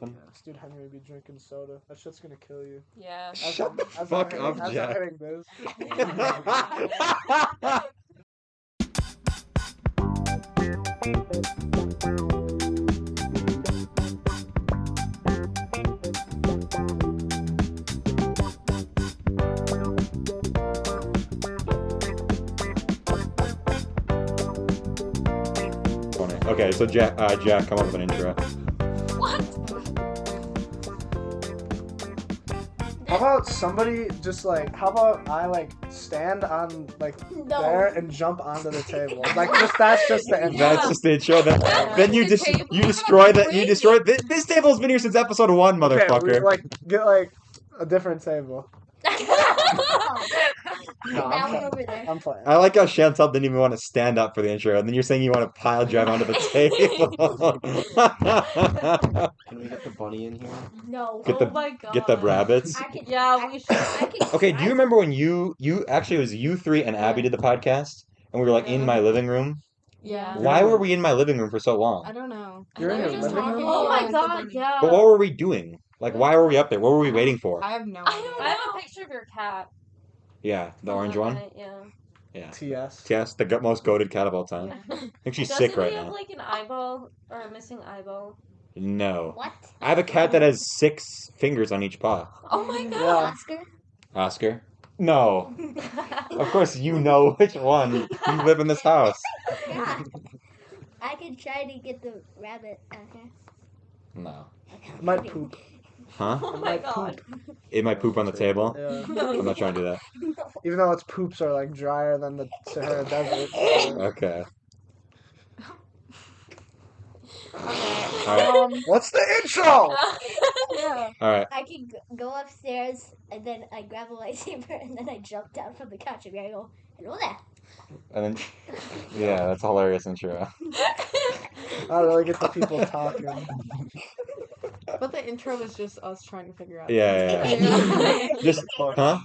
This dude Henry be drinking soda. That shit's gonna kill you. Yeah. Shut the fuck up, Jack. Okay, so Jack, come up with an intro. What? How about somebody just like? How about I like stand on like there and jump onto the table? Like that's just the intro. That's just the intro. Then you destroy that. You destroy this table's been here since episode 1, motherfucker. Okay, like get like a different table. No, I'm playing. I like how Chantil didn't even want to stand up for the intro, and then you're saying you want to pile drive onto the table. Can we get the bunny in here? No. My god. Get the rabbits. We should. Okay, do you remember when you actually it was you three and Abby did the podcast, and we were like in my living room? Yeah. Why were we in my living room for so long? I don't know. You're in your living room? Oh my god, yeah. But what were we doing? Like, why were we up there? What were we waiting for? I have no I idea. have a picture of your cat. Yeah, the orange one? Yeah. Yeah. TS. TS, the most goated cat of all time. I think she's sick right Doesn't he have now. like an eyeball or a missing eyeball? No. What? I have a cat that has 6 fingers on each paw. Oh my Yeah. god. Oscar? No. Of course you know which one. You live in this house. Yeah. I can try to get the rabbit. Okay. No. Might poop. Huh? Oh my god. It might poop on the table. Yeah. I'm not trying to do that. Even though its poops are like drier than the Sahara Desert. Okay. What's the intro? No. Alright. I can go upstairs and then I grab a lightsaber and then I jump down from the couch and I go, hello there. And then, yeah, that's a hilarious intro. I really get the people talking. But the intro was just us trying to figure out. Yeah. Just, huh?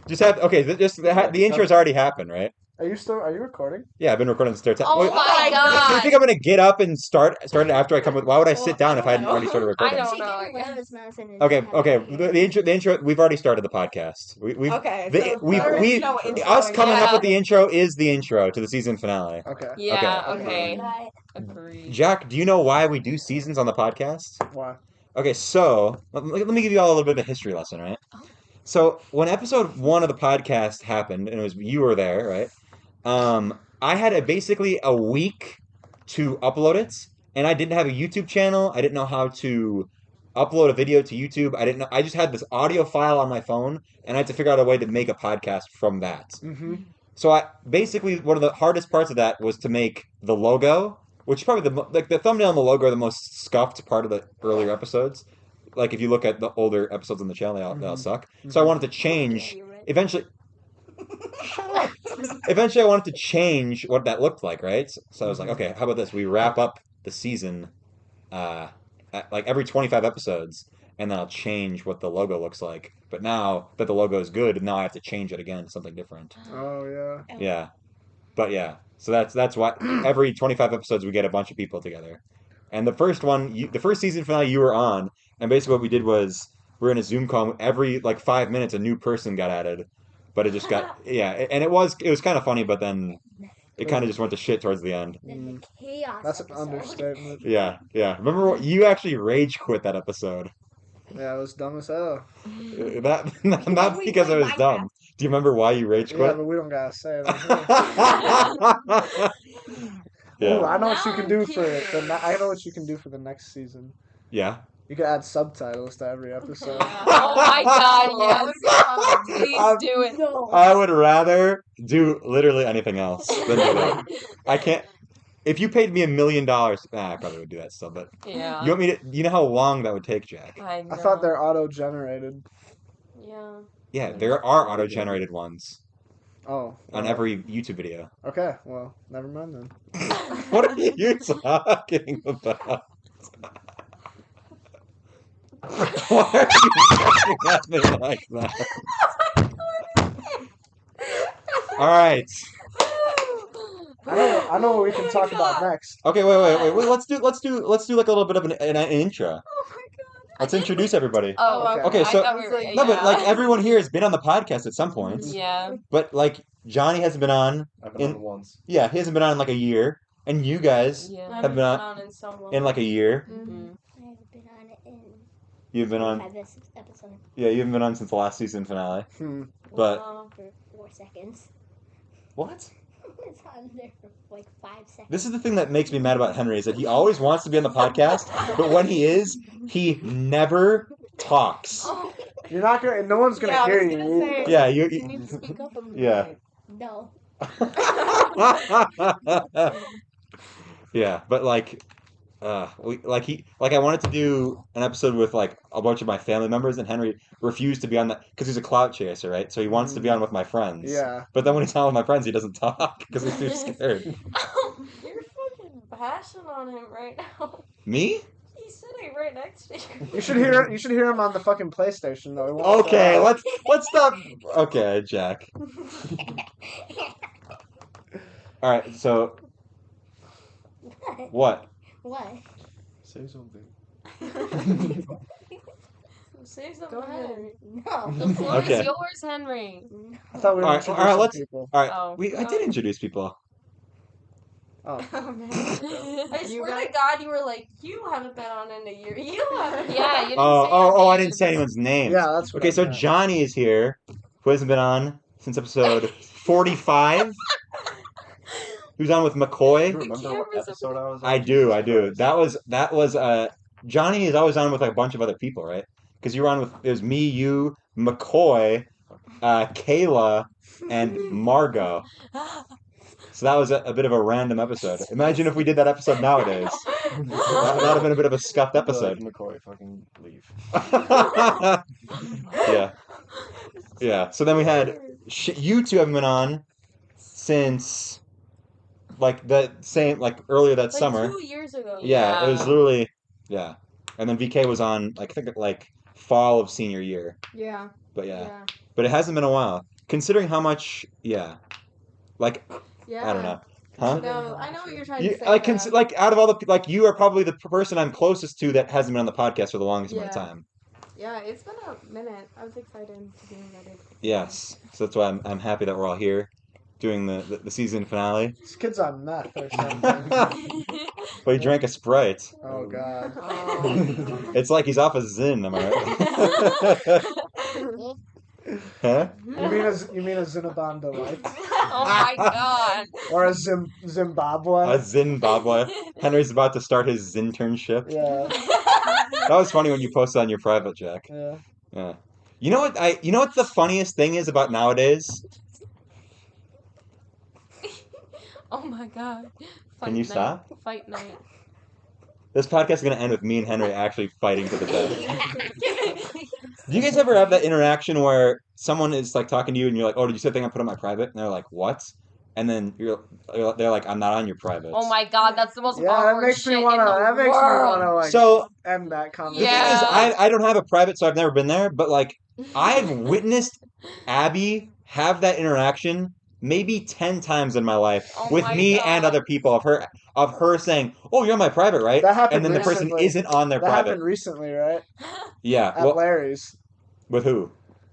Just have, okay, the intro's already happened, right? Are you recording? Yeah, I've been recording since the Oh my god. Do you think I'm gonna get up and start it after I come with? Why would I sit down if I hadn't already started recording? I don't She know. can whatever smells in it. Okay. The intro. We've already started the podcast. Okay. Us coming up with the intro is the intro to the season finale. Okay. Yeah, Okay. okay. Agreed. Jack, do you know why we do seasons on the podcast? Why? Okay, so let me give you all a little bit of a history lesson, right? So when episode 1 of the podcast happened, and it was you were there, right? I had basically a week to upload it, and I didn't have a YouTube channel. I didn't know how to upload a video to YouTube. I just had this audio file on my phone, and I had to figure out a way to make a podcast from that. Mm-hmm. So one of the hardest parts of that was to make the logo, which is probably the thumbnail and the logo are the most scuffed part of the earlier episodes. Like if you look at the older episodes on the channel, they all suck. So I wanted to change eventually. Eventually, I wanted to change what that looked like, right? So I was like, okay, how about this? We wrap up the season, at like every 25 episodes, and then I'll change what the logo looks like. But now that the logo is good, now I have to change it again to something different. Oh yeah. Yeah, but yeah. So that's why every 25 episodes we get a bunch of people together. And the first season finale you were on, and basically what we did was we're in a Zoom call. Every like 5 minutes, a new person got added. But it just got, and it was kind of funny, but then it kind of just went to shit towards the end. Then the chaos. That's an episode. understatement. Yeah. Remember you actually rage quit that episode. Yeah, it was dumb as hell. Not because it was dumb. Do you remember why you rage Yeah, quit? but we don't gotta say it. Yeah. Ooh, I know what you can do for I know what you can do for the next season. Yeah. You can add subtitles to every episode. Oh my god, yes. Please do it. No. I would rather do literally anything else than do that. I can't. If you paid me $1 million, I probably would do that still. But Yeah. you want me to? You know how long that would take, Jack? I know. I thought they're auto-generated. Yeah. Yeah, there are auto-generated ones Oh. on every YouTube video. Okay, well, never mind then. What are you talking about? Why are you laughing like that? All right. I know what we can talk about next. Okay, wait. Let's do like a little bit of an intro. Oh my god. Let's introduce everybody. Oh, Okay, so- I thought we were, No, No, but like everyone here has been on the podcast at some point. Yeah. But like Johnny hasn't been on. I've been In- on once. Yeah, he hasn't been on in like a year, and you guys Yeah. have been on in so long. in like a year. Mm. I haven't been on it in You've been on. 5 episodes Yeah, you haven't been on since the last season finale. But Wow. for 4 seconds. what? It's on there for like 5 seconds. This is the thing that makes me mad about Henry is that he always wants to be on the podcast, but when he is, he never talks. You're not gonna. No one's gonna hear you. Yeah, You need to speak up a little Yeah. bit. No. Yeah, but like, I wanted to do an episode with like a bunch of my family members, and Henry refused to be on that because he's a clout chaser, right? So he wants to be on with my friends. Yeah. But then when he's on with my friends, he doesn't talk because he's too scared. You're fucking bashing on him right now. Me? He's sitting right next to you. You should hear. You should hear him on the fucking PlayStation though. He won't Okay, shut up. let's stop. Okay, Jack. All right, so what? What? Say something. Say something. Go ahead. Henry. No. The floor Okay. is yours, Henry. I thought we were All right, introducing all right, let's- people. All right, Oh. I did introduce people. Oh. I You swear guys- to God, you were like, you haven't been on in a year. You haven't. Yeah, you didn't Oh, I didn't say anyone's name. Yeah, that's what Okay, I so meant. Johnny is here, who hasn't been on since episode 45. He was on with Do you McCoy. remember what cameras episode I was on? I do. Jesus Christ. That was Johnny is always on with like a bunch of other people, right? Because you were on with it was me, you, McCoy, Kayla, and Margot. So that was a bit of a random episode. Imagine if we did that episode nowadays. That would have been a bit of a scuffed I'd be like, episode. McCoy, fucking leave. Yeah. Yeah. So then we had you two haven't been on since like the same like earlier that Like summer. 2 years ago. Yeah, it was literally and then VK was on like I think like fall of senior year. Yeah. But but it hasn't been a while considering how much like Yeah. I don't know. Huh? No, I know what you're trying You, to say. like, though. like out of all the like you are probably the person I'm closest to that hasn't been on the podcast for the longest amount of Yeah. time. Yeah, it's been a minute. I was excited to be invited. Yes, so that's why I'm happy that we're all here doing the season finale. This kid's on meth or something. But he drank a Sprite. Oh god. Oh. It's like he's off a Zin, am I right? Huh? You mean a Cinnabon Delight Oh my God. or a Zimbabwe? A Zimbabwe. Henry's about to start his Zinternship. Yeah. That was funny when you posted on your private, Jack. Yeah. Yeah. You know what the funniest thing is about nowadays? Oh my God. Can you Fight night. stop? Fight night. This podcast is gonna end with me and Henry actually fighting to the death. Do you guys ever have that interaction where someone is like talking to you and you're like, "Oh, did you say the thing I put on my private?" And they're like, "What?" And then they're like, "I'm not on your private." Oh my God, that's the most Yeah, that awkward makes shit me wanna. in the That makes me world. wanna like So end that the conversation. thing is, Yeah. I don't have a private, so I've never been there. But like, I've witnessed Abby have that interaction maybe 10 times in my life Oh with my me God. and other people of her saying, "Oh, you're on my private, right?" That happened And then the person recently. isn't on their That private. happened recently, right? Yeah. At Well, Larry's. with who?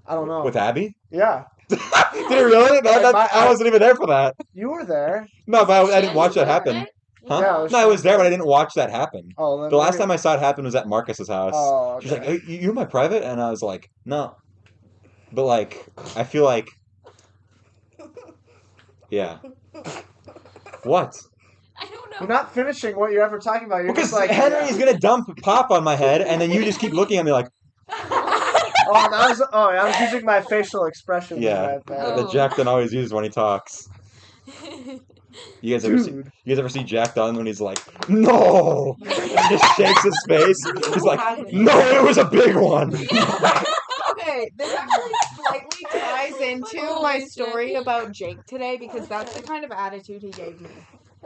I don't know. With Abby? Yeah. Did it really? I wasn't even there for that. You were there. No, but I didn't watch that happen. Right? Huh? Yeah, it was No, I was there, Chantil. but I didn't watch that happen. Oh, then The last maybe- time I saw it happen was at Marcus's house. Oh, She's like, okay. "Hey, you're my private?" And I was like, "No." But like, I feel like, yeah. What? I don't know. You're not finishing what you're ever talking about. You're Because just like Henry yeah. is gonna dump pop on my head, and then you just keep looking at me like, I was using my facial expressions yeah, right there. that Jack Dunn always uses when he talks. You guys ever see Jack Dunn when he's like, "No," and he just shakes his face. He's like, "No, it was a big one." Okay, this actually slightly ties into my Holy story shit. about Jake today because that's the kind of attitude he gave me.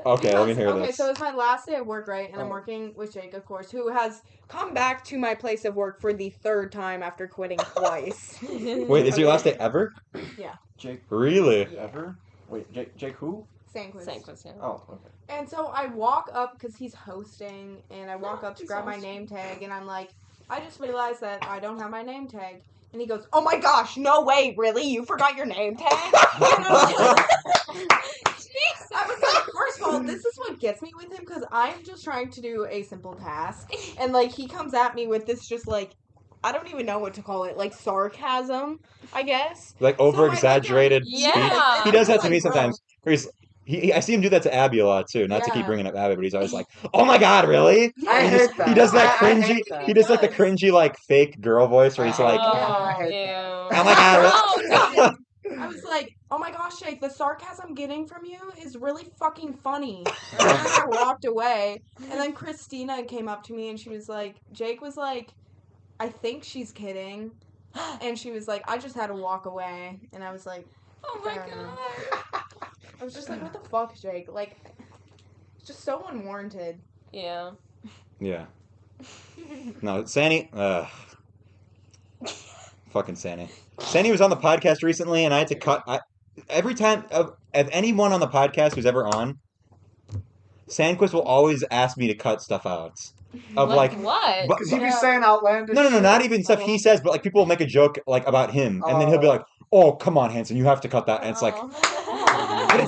Okay, let me hear Okay, this. so it's my last day at work, right? And I'm Oh. working with Jake, of course, who has come back to my place of work for the 3rd time after quitting twice. Wait, is your last day ever? Jake Really? ever? Wait, Jake who? Sandquist. Sandquist, yeah. Oh, okay. And so I walk up because he's hosting, and I walk up to He's grab my hosting. name tag, and I'm like, I just realized that I don't have my name tag. And he goes, oh my gosh, no way, really? You forgot your name tag? I was like, first of all, this is what gets me with him, because I'm just trying to do a simple task. And, like, he comes at me with this just, like, I don't even know what to call it, like, sarcasm, I guess. Like, over-exaggerated Yeah. speech. He does that to me Like, bro. sometimes. Where I see him do that to Abby a lot, too. Not to keep Yeah. bring up Abby, but he's always like, oh my god, really? I He hate just- that. He does that I hate cringy, that. he does like the does. cringy, like, fake girl voice where he's like, I Oh, hate ew. oh my god, really? I was like, oh my gosh, Jake, the sarcasm I'm getting from you is really fucking funny. And then I walked away. And then Christina came up to me and she was like, Jake was like, I think she's kidding. And she was like, I just had to walk away. And I was like, Oh my Fair god. enough. I was just like, what the fuck, Jake? Like, it's just so unwarranted. Yeah. Yeah. No, Sandy, fucking Sandy. Sandy was on the podcast recently, and I had to cut. Every time of anyone on the podcast who's ever on, Sandquist will always ask me to cut stuff out. Of like, what? but- Because you be saying outlandish no, shit. not even stuff he says, but like people will make a joke like about him, and then he'll be like, "Oh, come on, Hanson, you have to cut that." And it's like, but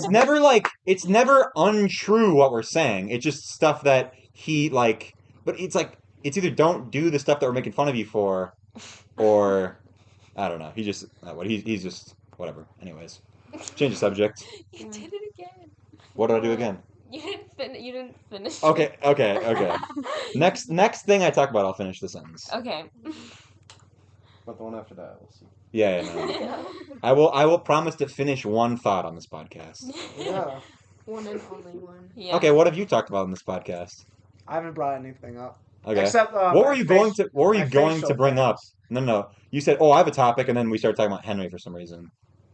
it's never untrue what we're saying. It's just stuff that he like. But it's like it's either don't do the stuff that we're making fun of you for, or I don't know. He just he's just whatever. Anyways, change the subject. You did it again. What did I do again? You didn't finish. Okay. Next thing I talk about, I'll finish the sentence. Okay. But the one after that, we'll see. Yeah, no. I will promise to finish one thought on this podcast. Yeah. One and only one. Yeah. Okay, what have you talked about in this podcast? I haven't brought anything up. Okay. Except, What my were you going face- to What were you my going facial to bring up? things. No. You said, "Oh, I have a topic," and then we started talking about Henry for some reason.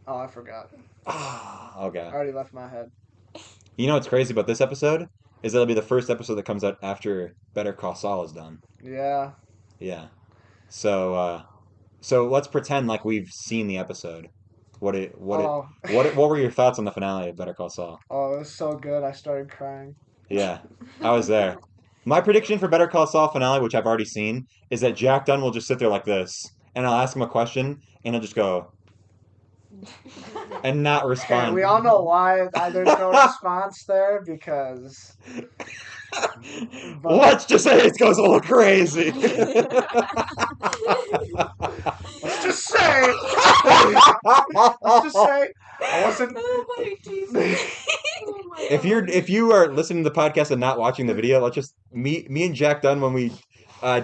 Oh, I forgot. I Okay. already left my head. You know what's crazy about this episode is that it'll be the first episode that comes out after Better Call Saul is done. Yeah. Yeah. So let's pretend like we've seen the episode. What were your thoughts on the finale of Better Call Saul? Oh, it was so good. I started crying. Yeah, I was there. My prediction for Better Call Saul finale, which I've already seen, is that Jack Dunn will just sit there like this, and I'll ask him a question, and he'll just go and not Okay, respond. we all know why there's no response there because. Let's just say it goes a little crazy. Let's just say. Let's just say. I wasn't. Oh my Jesus. Oh my If you are listening to the podcast and not watching the video, let's just me and Jack Dunn when we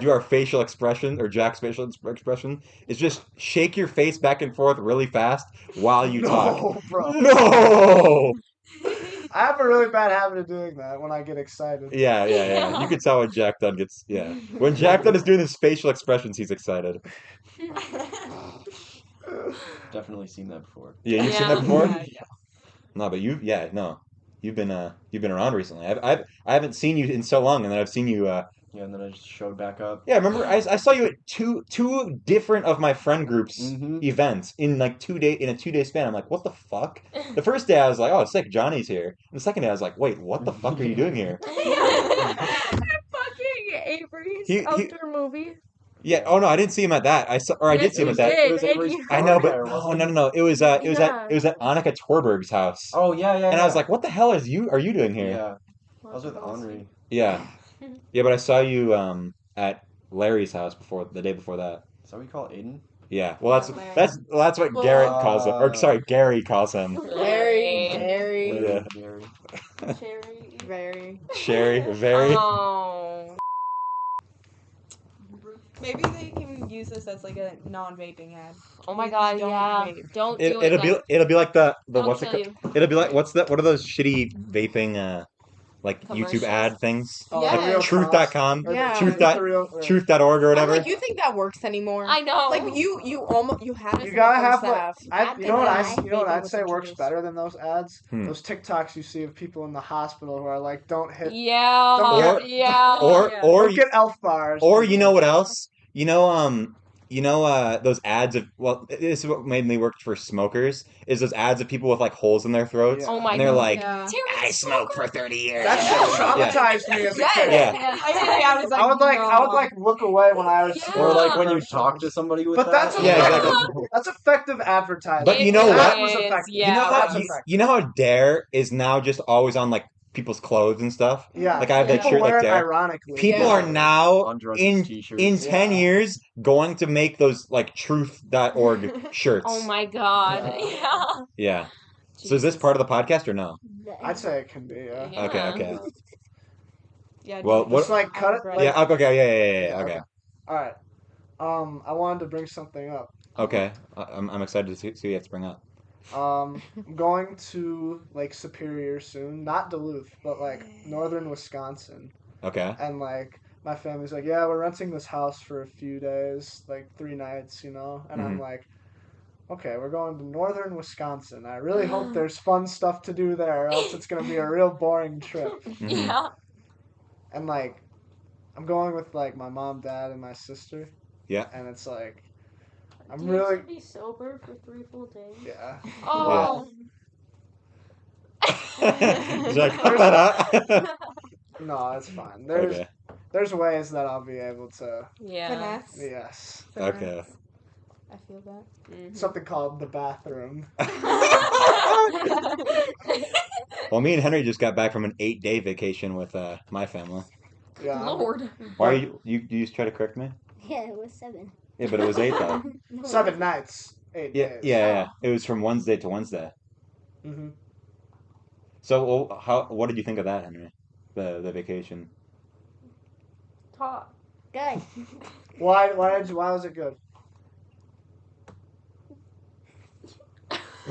do our facial expression or Jack's facial expression is just shake your face back and forth really fast while you talk. No, bro. No. I have a really bad habit of doing that when I get excited. Yeah. You can tell when Jack Dunn gets when Jack Dunn is doing his facial expressions, he's excited. Definitely seen that before. Yeah, you've seen that before. Yeah. No, but you've been around recently. I haven't seen you in so long, and then I've seen you. Yeah, and then I just showed back up. Yeah, remember I saw you at two different of my friend groups Mhm. events in like 2 day in a 2 day span. I'm like, what the fuck? The first day I was like, oh, sick, Johnny's here. And the second day I was like, wait, what the fuck are you doing here? Fucking Avery's He- outdoor movie. Yeah. Oh no, I didn't see him at that. I did see him at that. did, It was and Avery's you- I know, but There, wasn't it? no. It was at Yeah. Annika Torberg's house. Oh yeah. And I was like, what the hell are you doing here? Yeah, I was with Henri. Yeah. Yeah, but I saw you at Larry's house the day before that. Is that what you call Aiden? Yeah. Well, Larry. that's what Garrett calls him. Or sorry, Gary calls him. Very, Yeah. Gary. very. Sherry, very. Oh. Maybe they can use this as like a non-vaping ad. Oh my god, Don't yeah. vape. Don't do it. It'll be like the Don't what's it kill called? you. It'll be like what are those shitty vaping like YouTube Commercials. ad things? Oh, Yeah. the real Truth.com, cost. Yeah. Truth. The real- Truth.org or I'm whatever. like, you think that works anymore? I know. Like you had us. You in gotta the have first half. you know what Vaping I'd was say works introduced. better than those ads? Hmm. Those TikToks you see of people in the hospital who are like, don't hit, Yeah. Or- yeah. or yeah. or don't get elf bars. or you know what else? You know those ads of this is what mainly worked for smokers is those ads of people with like holes in their throats. Yeah. Oh my And they're god. like, Yeah. I smoked for 30 years. That shit Yeah. traumatized me as a Yes. kid. Yeah. I was like, I would like look away when I was Yeah. Or like when you commercials. talk to somebody with But that. that's Yeah, effective. exactly. That's effective advertising. But you know that what? was Is, effective. yeah. You know That's how effective. you know how Dare is now just always on like people's clothes and stuff. Yeah, Like I have that people shirt wear like it Dare. ironically. People Yeah. are now On drugs in t-shirts. 10 Yeah. years going to make those like truth.org shirts. Oh my god. Yeah. Yeah. Yeah. So is this part of the podcast or no? I'd say it can be. Yeah. Yeah. Okay. Yeah, Well, Just like cut it. I'm Like, Yeah, okay, yeah, Yeah, okay. All right. I wanted to bring something up. Okay. I'm excited to see what you have to bring up. I'm going to like Superior soon, not Duluth, but like northern Wisconsin, Okay. and like my family's like, yeah, we're renting this house for a few days, like 3 nights, and I'm Mhm. like, okay, we're going to northern Wisconsin. I really hope there's fun stuff to do there, or else it's gonna be a real boring trip. Mhm. Yeah. And like, I'm going with like my mom, dad, and my sister. Yeah. And it's like, I'm Do you really, have to be sober for 3 full days? yeah. Oh. Should I cut that out? No, it's fine. Okay. There's ways that I'll be able to. Yeah. Finesse. Yes. Okay. Finesse. I feel that. Mhm. Something called the bathroom. Well, me and Henry just got back from an 8-day vacation with my family. Yeah. Lord. Why are you just try to correct me? Yeah, it was 7. Yeah, but it was 8 though. No, 7 nights, 8 Yeah, days. yeah. It was from Wednesday to Wednesday. Mm-hmm. So, what did you think of that, Henry? The vacation. Talk. Good. Why was it good?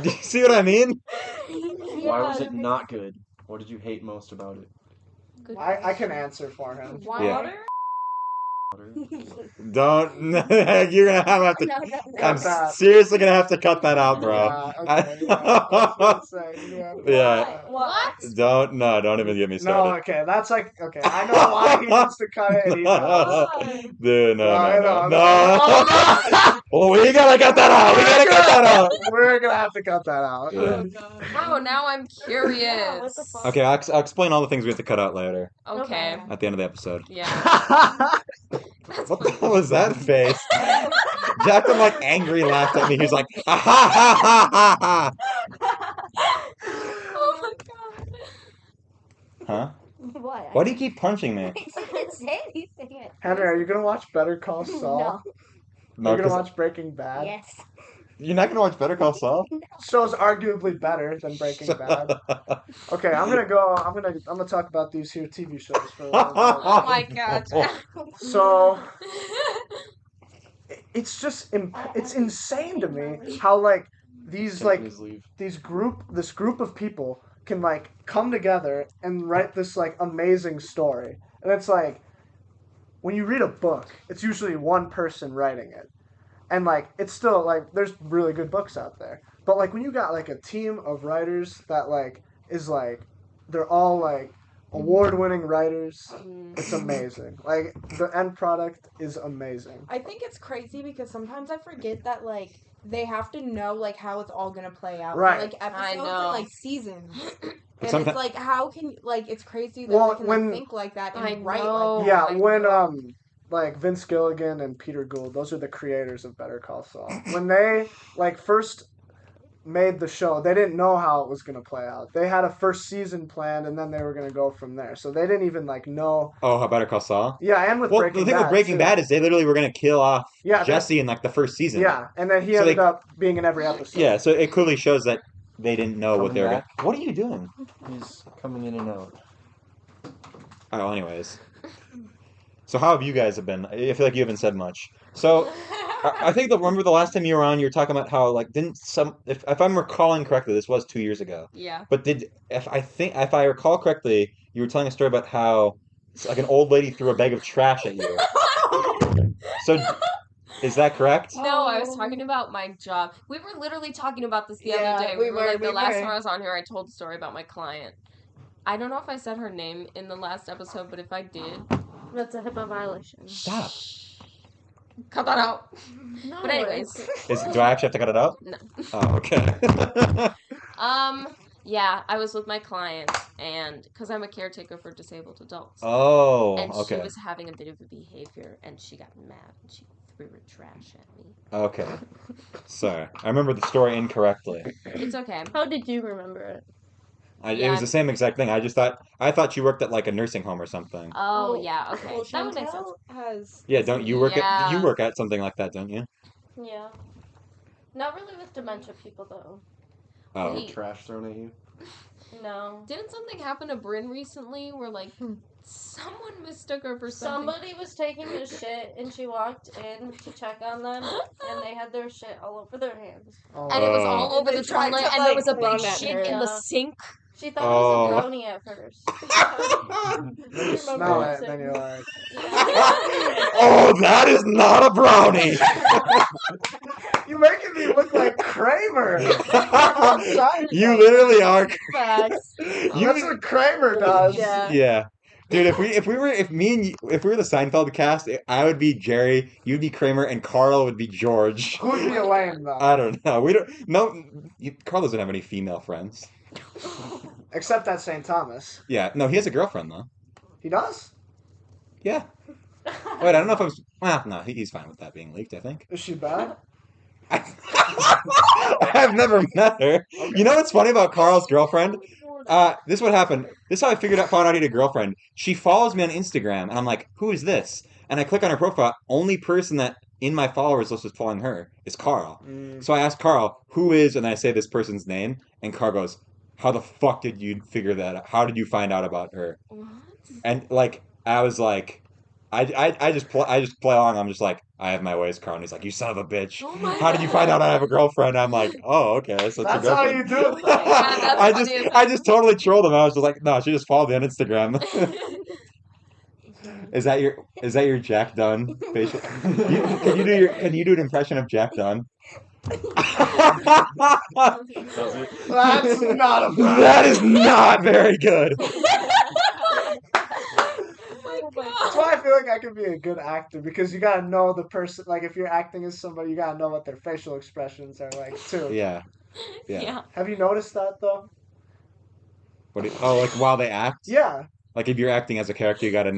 Do you see what I mean? Why was it not good? What did you hate most about it? Good. I can answer for him. Water? Don't. You're gonna have to. No. I'm Cut that. seriously gonna have to cut that out, bro. Yeah, okay, yeah. I was gonna say, Yeah. What? Don't even get me No, started. okay, that's like, okay, I know why he wants to cut it, and he does. Dude, no. No. Oh, we gotta cut that out. We gotta cut that out. We're gonna have to cut that out. Yeah. Bro, now I'm curious. What the fuck? Okay, I'll explain all the things we have to cut out later Okay. at the end of the episode. Yeah. What the hell was that face? Jackson like angry laughed at me. He was like, ha ha ha ha ha. Oh my god. Huh? What? Why do you keep punching me? I didn't say anything. Henry, are you gonna watch Better Call Saul? No. Are you gonna 'cause watch Breaking Bad? Yes. you're not gonna watch Better Call Saul? Show's arguably better than Breaking Bad. Okay, I'm gonna talk about these here TV shows for a little Oh my god. bit. So it's just it's insane to me how like these Can like please leave. this group of people can like come together and write this like amazing story. And it's like when you read a book, it's usually one person writing it. And like it's still like there's really good books out there. But like when you got like a team of writers that like is like they're all like award-winning writers, it's amazing. Like the end product is amazing. I think it's crazy because sometimes I forget that like they have to know like how it's all gonna play out. Right. Like episodes I and know. like seasons. And someti- it's like how can like it's crazy that Well, they can when- like, think like that and I write know. like Yeah, I when know. like Vince Gilligan and Peter Gould, those are the creators of Better Call Saul. When they like first made the show, they didn't know how it was gonna play out. They had a first season planned, and then they were gonna go from there. So they didn't even like know. Oh, how Better Call Saul? Yeah, and with Well, Breaking the thing Bad, with Breaking too. Bad is they literally were gonna kill off Yeah, Jesse in like the first season. Yeah, and then he So ended they- up being in every episode. Yeah, so it clearly shows that they didn't know what Coming they were back. gonna. What are you doing? He's coming in and out. Oh, anyways. So how have you guys been? I feel like you haven't said much. So I think remember the last time you were on, you were talking about how like didn't some if I'm recalling correctly, this was 2 years ago. Yeah. But if I recall correctly, you were telling a story about how like an old lady threw a bag of trash at you. So is that correct? No, I was talking about my job. We were literally talking about this the Yeah, other day. we were, Like the we last were. time I was on here, I told the story about my client. I don't know if I said her name in the last episode, but if I did, That's a HIPAA violation. Stop. Cut that out. No, But anyways, Do I actually have to cut it out? No. Oh, okay. yeah, I was with my client, and because I'm a caretaker for disabled adults, Oh, and she okay. was having a bit of a behavior, and she got mad, and she threw her trash at me. Okay. Sorry. I remember the story incorrectly. It's okay. How did you remember it? It was the same exact thing. I thought you worked at like a nursing home or something. Oh, yeah, okay. Well, That would make sense. Chantel has. Yeah, don't you work Yeah. you work at something like that, don't you? Yeah. Not really with dementia people, though. Oh. Wait. Trash thrown at you. No. Didn't something happen to Bryn recently where, like, someone mistook her for something? Somebody was taking a shit, and she walked in to check on them, and they had their shit all over their hands. Oh, And it was all Oh. over They the tried toilet, to, and there like, was a run big at shit her. in the Yeah. sink. She thought it was Oh. a brownie at first. Then you smell it, and then you're like, Oh, that is not a brownie. you're making me look like Kramer. I'm sorry. You literally are. Facts. That's what Kramer does. Yeah. Yeah. Dude, if we were the Seinfeld cast, I would be Jerry, you'd be Kramer, and Karl would be George. Who would be Elaine though? I don't know. Karl doesn't have any female friends. Except at St. Thomas. Yeah, no, he has a girlfriend though. He does? Yeah. Wait, I don't know if well, no, he's fine with that being leaked, I think. Is she bad? I've never met her. You know what's funny about Karl's girlfriend? This is what happened. This is how I found out he had a girlfriend. She follows me on Instagram, and I'm like, who is this? And I click on her profile. Only person that in my followers list is following her is Karl. So I asked Karl, who is, and I say this person's name, and Karl goes, how the fuck did you figure that out? How did you find out about her? What? And like, I was like, I just play along. I'm just like, I have my ways, Karl. And he's like, you son of a bitch. Oh my How did you find out I have a girlfriend? I'm like, oh, okay. So That's how you do it. Yeah, that's I just totally trolled him. I was just like, no, she just followed me on Instagram. Is that your Jack Dunn facial? Can you do an impression of Jack Dunn? Does it? That's not a That is not very good. That's why I feel like I could be a good actor because you gotta know the person. Like if you're acting as somebody, you gotta know what their facial expressions are like too. Yeah. Yeah. Have you noticed that though? Like while they act? Yeah. Like if you're acting as a character, you gotta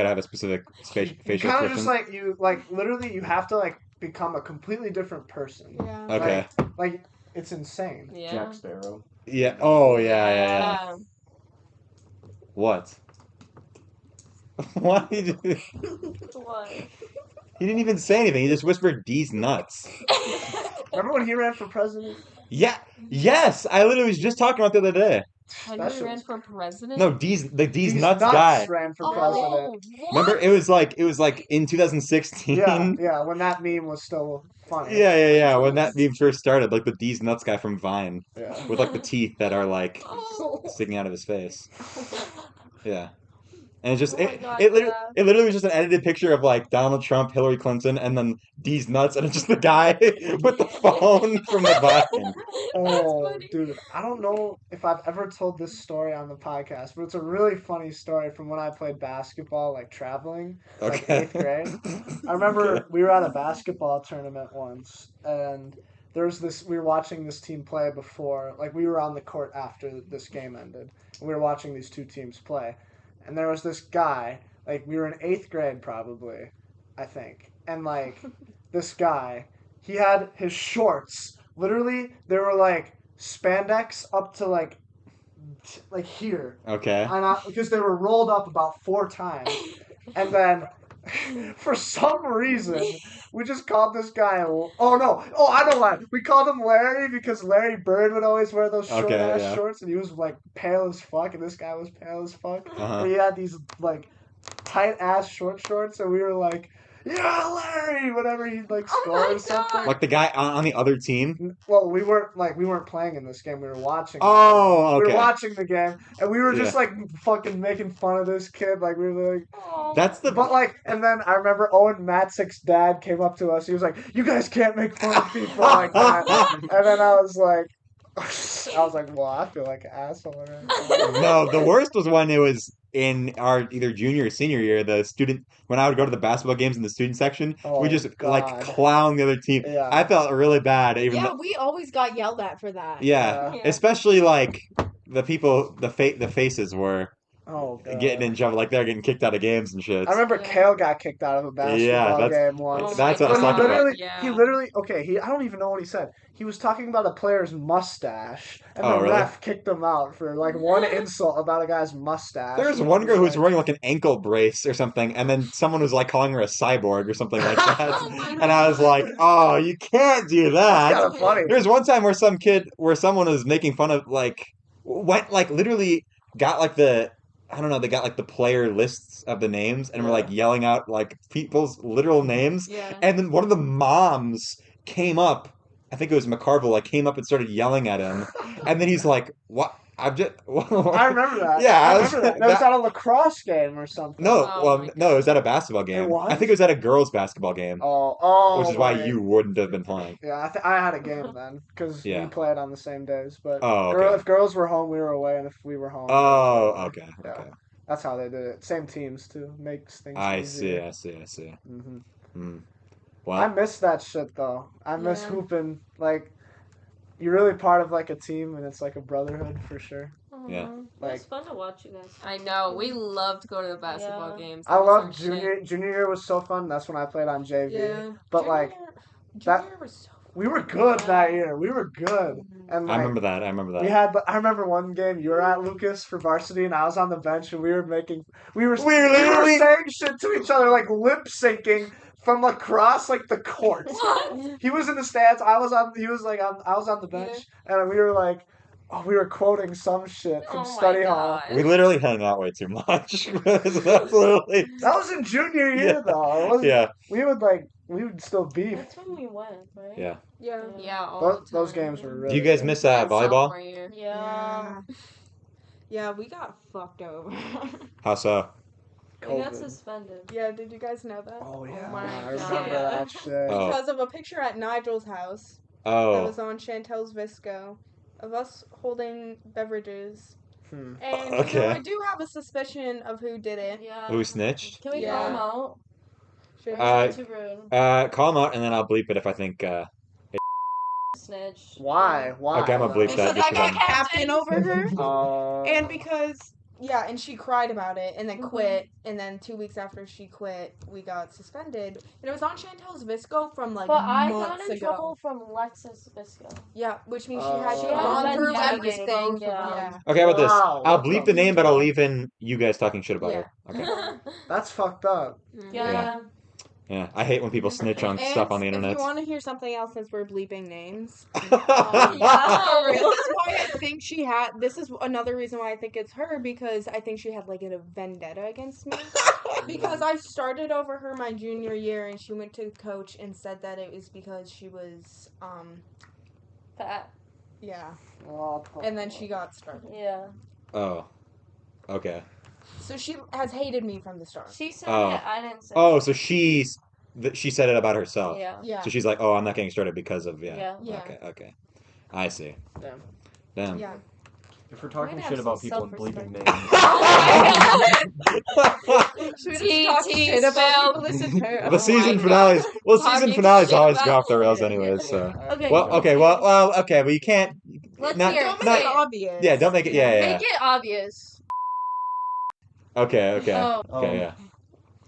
have a specific facial You kind of expression. just literally you have to like become a completely different person. Yeah. Okay. Like it's insane. Yeah. Jack Sparrow. Yeah. Oh yeah. What? Why did you... What? He didn't even say anything. He just whispered Deez Nuts. Remember when he ran for president? Yeah. Yes. I literally was just talking about the other day. Have That you shit ran was- for president? No, Deez These Nuts guy. ran for Oh, president. what? Remember, it was like in 2016. Yeah, when that meme was still funny. Yeah. When that meme first started, like the Deez Nuts guy from Vine Yeah. with like the teeth that are like Oh. sticking out of his face. Yeah. And it's just Oh my God, it literally yeah. it literally was just an edited picture of like Donald Trump, Hillary Clinton, and then Deez Nuts, and it's just the guy with the phone from the Vine. Oh, funny. dude, I don't know if I've ever told this story on the podcast, but it's a really funny story from when I played basketball, like traveling, like Okay. 8th grade. I remember we were at a basketball tournament once, and we were watching this team play before, like we were on the court after this game ended, and we were watching these two teams play, and there was this guy, like we were in 8th grade probably, I think, and like this guy, he had his shorts. Literally, they were like spandex up to like here, Okay. because they were rolled up about 4 times, and then for some reason we just called this guy. Oh no! Oh, I know why. We called him Larry because Larry Bird would always wear those short Okay, ass yeah. shorts, and he was like pale as fuck, and this guy was pale as fuck. Uh-huh. And he had these like tight ass short shorts, and we were like, "Yeah, Larry!" Whenever he like Oh scored my or something. God. Like the guy on the other team. Well, we weren't playing in this game. We were watching. Oh, We okay. were watching the game, and we were just Yeah. like fucking making fun of this kid. Like we were like, Oh. That's the but like, and then I remember Owen Matzik's dad came up to us. He was like, "You guys can't make fun of people like that." And then I was like, well, I feel like an asshole. No, the worst was when it in our either junior or senior year, when I would go to the basketball games in the student section, we just like God. clown the other team. Yeah. I felt really bad, even Yeah, though, we always got yelled at for that. yeah, Yeah. especially like the people, the faces were Oh God. getting in trouble, like they're getting kicked out of games and shit. I remember Yeah. Kale got kicked out of a basketball game once. Oh That's my what I was But talking about. he literally, okay, I don't even know what he said. He was talking about a player's mustache, and Oh, the really? ref kicked him out for like one insult about a guy's mustache. There was And one he girl who was like, wearing like an ankle brace or something, and then someone was like calling her a cyborg or something like that. Oh my And I was like, "Oh, you can't do That's kind that." of funny. There was one time where someone was making fun of literally got like I don't know, they got like the player lists of the names and were like yelling out like people's literal names. Yeah. And then one of the moms came up, I think it was McCarville, like came up and started yelling at him. And then he's like, "What? I'm just." I remember that. Yeah, I remember that. That was at a lacrosse game or something. No, Oh well, my no, it was at a basketball game. It was? I think it was at a girls' basketball game, Oh, which is why right. you wouldn't have been playing. Yeah, I had a game then because Yeah. we played on the same days. But Oh, okay. if girls were home, we were away, and if we were home, we were Oh, away. okay, Yeah. okay. That's how they did it. Same teams too. Makes things I see, easier. I see, I see. Hmm Hmm. I Well, miss that shit though. I miss Yeah. hooping. Like, you're really part of like a team, and it's like a brotherhood for sure. Yeah. It was Like- fun to watch you guys. I know. We loved to go to the basketball Yeah. games. I That was love our shit. junior. Junior year was so fun. That's when I played on JV. Yeah. But like, Junior was so we were good that year. We were good, and I like. remember that. I remember We that. had, but I remember one game you were at, Lucas, for varsity, and I was on the bench, and we were literally- saying shit to each other, like lip syncing from across like the court. What? He was in the stands, I was on the bench, and we were like, we were quoting some shit from Oh study my hall. God. We literally hung out way too much. That's literally. That was in junior year Yeah. though. It wasn't, Yeah, we would still beef. That's when we went, right? yeah. yeah. Yeah, all the Those time. games were Do really you guys good. miss And volleyball? sophomore year. Yeah. Yeah, we got fucked over. How so? We got COVID. suspended. Yeah, did you guys know that? Oh yeah, my I God. remember that shit. Oh. Because of a picture at Nigel's house that Oh, was on Chantel's Visco of us holding beverages. Hmm. And Okay. I do have a suspicion of who did it. Yeah. who snitched? Can we Yeah. call him out? Should- Uh, Too rude. Call him out and then I'll bleep it if I think. Snitch. Why? Why? Okay, I'm gonna bleep that because just I got 'cause I'm- captain over her. Oh. And because, yeah, and she cried about it and then quit. And then 2 weeks after she quit, we got suspended. And it was on Chantel's Visco from like But I got months in ago. trouble from Lexus Visco. Yeah, which means Oh. she had She gone had through been everything. navigating, Yeah. Okay, how about this? Wow, I'll what bleep the the name, but I'll fuck? leave in you guys talking shit about Yeah. it. Okay. That's fucked up. Yeah. Yeah, I hate when people snitch on And stuff on the if internet. you want to hear something else since we're bleeping names, Yeah. this is why I think she had. This is another reason why I think it's her because I think she had like a vendetta against me. Because I started over her my junior year, and she went to coach and said that it was because she was, Fat. yeah. Oh, And then she got started. Yeah. Oh. Okay. So she has hated me from the start. She said Oh. it. I didn't say Oh, it. so she said it about herself. Yeah. Yeah. So she's like, "Oh, I'm not getting started because of Yeah. Yeah. Okay, okay. I see. Damn. Damn. Yeah. If we're talking Might shit have about some people and self-respect. bleeping names, Should we T- just talk T shit about spell. people? This is her. The Oh season my finales. God. Well, Talking season finales shit always go about- off the rails anyways. So. Okay. Well, okay. Well, okay. Well, you can't. Let's not, hear it. Don't not- make it obvious. Yeah, don't make it. Yeah, yeah. Make it obvious. Okay, okay. Oh. Okay, yeah.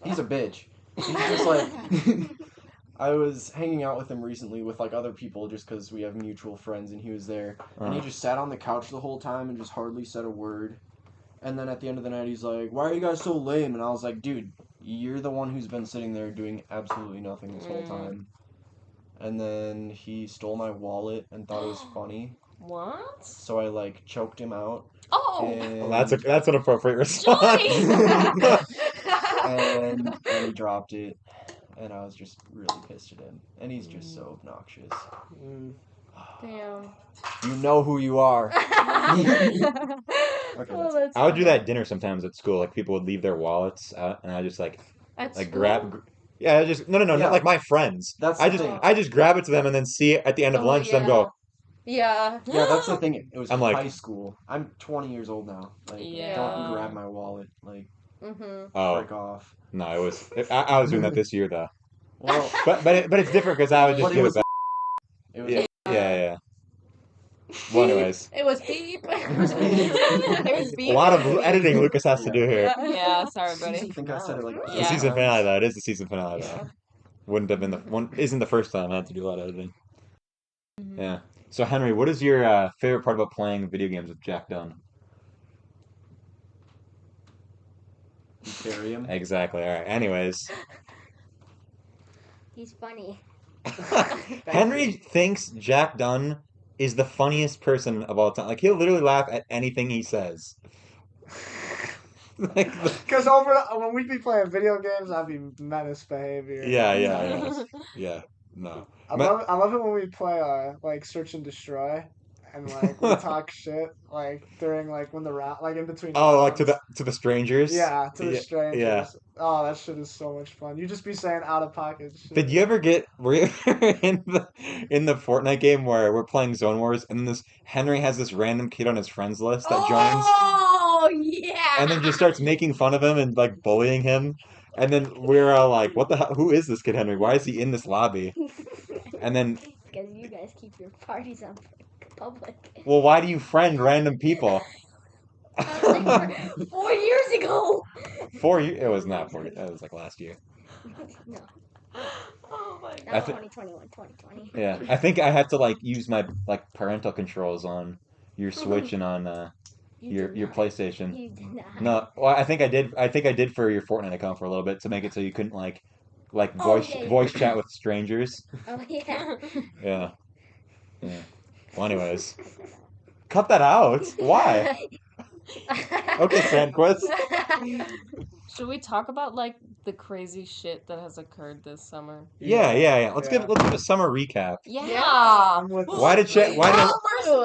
he's a bitch. He's just like. I was hanging out with him recently with like other people just because we have mutual friends, and he was there, and he just sat on the couch the whole time and just hardly said a word. And then at the end of the night, he's like, "Why are you guys so lame?" And I was like, "Dude, you're the one who's been sitting there doing absolutely nothing this whole time." And then he stole my wallet and thought it was funny, What? so I like choked him out. Oh. And, Well, that's an appropriate response. and he dropped it, and I was just really pissed at him. And he's just so obnoxious. Mm. Damn. You know who you are. Okay, Oh, that's that's I would do funny. that at dinner sometimes at school. Like people would leave their wallets out, and I just like At like school? grab. Yeah, no, Yeah. not like my friends. That's I the just thing. I just grab it to them and then see it at the end of Oh, lunch. Them go, Yeah. Yeah, that's the thing. It was I'm like- high school. I'm 20 years old now. Like, Yeah. don't grab my wallet. Like, Mm-hmm. Oh frick off. no, it was. I was doing that this year though. Well, But it's different because I would just But it give was- it back. it was. Yeah, yeah. Well, anyways, It was beep. It was a lot of editing Lucas has to do here. Yeah, sorry, I buddy. think I said it like. It's the Yeah. season finale though. It is the season finale though. Wouldn't have been the one. Isn't the first time I had to do a lot of editing. Yeah. So Henry, what is your favorite part about playing video games with Jack Dunn? Ethereum. Exactly. All right. Anyways, He's funny. Henry thinks Jack Dunn is the funniest person of all time. Like he'll literally laugh at anything he says. Like, Because when we'd be playing video games, I'd be menace behavior. yeah. No. I love it when we play like Search and Destroy, and like we talk shit like during like when the round like in between. Oh, like rounds. to the strangers. Yeah, to the Yeah, strangers. yeah. Oh, that shit is so much fun. You just be saying out of pocket shit. Did you ever were you ever in the Fortnite game where we're playing Zone Wars and this Henry has this random kid on his friends list that joins Oh yeah. and then just starts making fun of him and like bullying him, and then we're all like, "What the hell? Who is this kid, Henry? Why is he in this lobby?" And then, Because you guys keep your parties on public. well, why do you friend random people? Like 4 years ago. 4 years? It was not 4 years. That was like last year. No, Oh my not I thi- 2021, 2020. Yeah, I think I had to like use my like parental controls on your Switch and on You your did not. PlayStation. You did not. No, well, I think I did. I think I did for your Fortnite account for a little bit to make it so you couldn't like Oh, yeah. voice chat with strangers. Oh yeah. Yeah. Yeah. Well, anyways, cut that out. Why? Okay, Sandquist. Should we talk about like the crazy shit that has occurred this summer? Yeah. Let's Yeah. give a summer recap. Yeah. I'm with Why did Sha- why did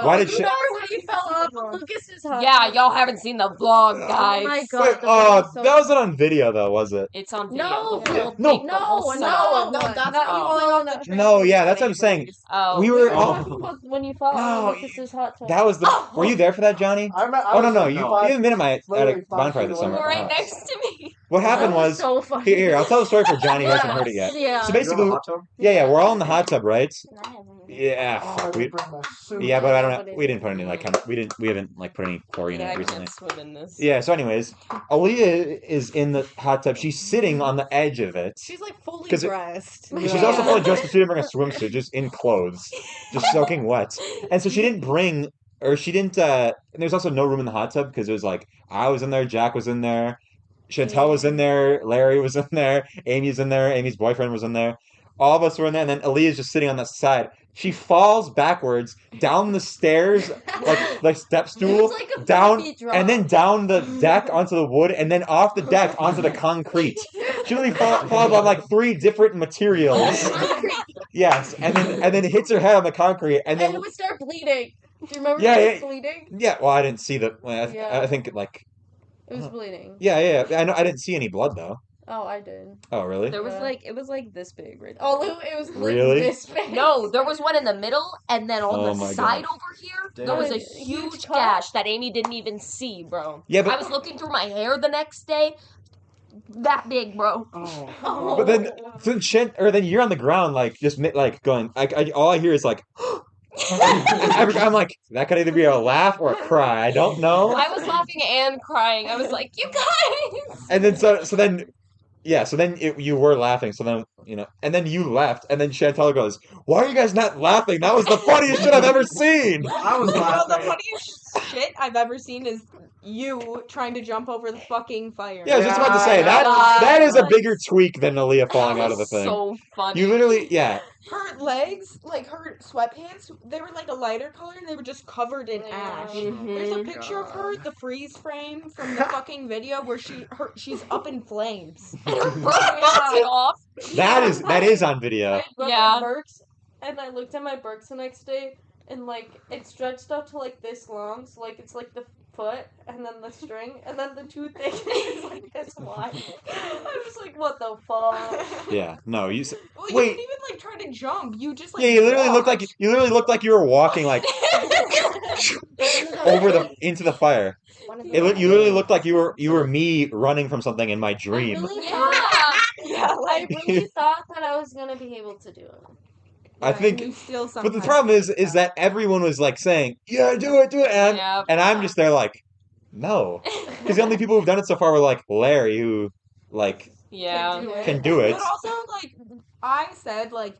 why did Sha- when he fell off Lucas's hut? Yeah, y'all haven't seen the vlog, guys. Oh my god. Wait, the oh, vlog is so- that wasn't on video though, was it? It's on video. No, The whole no, thing, the whole no, setup. no, that's no. you only on the No, yeah, that's what I'm saying. Oh, We were Oh. all. When you fell No, off Lucas's hut. That was the. Were you there for that, Johnny? I Oh no, you haven't been at my literally at a 5 bonfire feet this away. summer. right Oh. next to me. What happened was so funny. here. I'll tell the story for Johnny who hasn't heard it yet. Yeah. So basically, yeah, we're all in the hot tub, right? I haven't. Yeah, Oh, I we, didn't bring my suit. yeah, but I don't know. We didn't put any like we haven't like put any chlorine in Yeah, it I recently. can't swim in this. Yeah. So, anyways, Aaliyah is in the hot tub. She's sitting on the edge of it. She's like fully 'Cause it- dressed. She's Yeah. also fully dressed, but she didn't bring a swimsuit, just in clothes, just soaking wet. And so she didn't bring, or she didn't. And there's also no room in the hot tub because it was like I was in there, Jack was in there, Chantel was in there, Larry was in there, Amy's in there, Amy's boyfriend was in there. All of us were in there, and then Aaliyah's just sitting on the side. She falls backwards down the stairs, like step stool, It's like a down, baby drop. and then down the deck onto the wood, and then off the deck onto the concrete. She literally falls on like 3 different materials. Yes, and then hits her head on the concrete, and And then it would start bleeding. Do you remember Yeah, it was yeah. bleeding? yeah. Well, I didn't see the. Well, Yeah. I think like It was bleeding. yeah. I know I didn't see any blood though. Oh, I did. Oh, really? There was Yeah. like it was like this big right there. Oh, Lou, it was like Really? this big. No, there was one in the middle, and then on Oh the my side God. over here, Damn. there was a Huge huge cut. gash that Amy didn't even see, bro. Yeah, but I was looking through my hair the next day. That big, bro. Oh. Oh. but then then you're on the ground like just like going. All I hear is like. I'm like that could either be a laugh or a cry. I don't know. I was laughing and crying. I was like, you guys. And then so then you were laughing. So then and then you left. And then Chantel goes, "Why are you guys not laughing? That was the funniest shit I've ever seen." I was No, the laughing. funniest shit I've ever seen is you trying to jump over the fucking fire. Yeah, I was just about to say that is a bigger tweak than Aaliyah falling out of the thing. So funny. You literally, yeah. Her legs, like her sweatpants, they were like a lighter color and they were just covered in ash. There's a picture of her, the freeze frame from the fucking video where she's up in flames. And her butt melted off. That is on video. I broke Yeah. my Birks, and I looked at my Birks the next day, and like it stretched out to like this long, so like it's like the foot, and then the string, and then the two things is like this wide. I was like, what the fuck? Yeah. No, you. Well, you Wait. didn't even like try to jump. You just like Yeah, you literally looked walked. like you were walking like into the fire. You literally looked like you were me running from something in my I dream. really Yeah. thought, Yeah, I really thought that I was gonna be able to do it. I and think, you still but the sometimes problem is that everyone was like saying, "Yeah, do it," and Yep. I'm just there like, no, because the only people who've done it so far were like Larry, who like Yeah. can do it. But also, like, I said, like,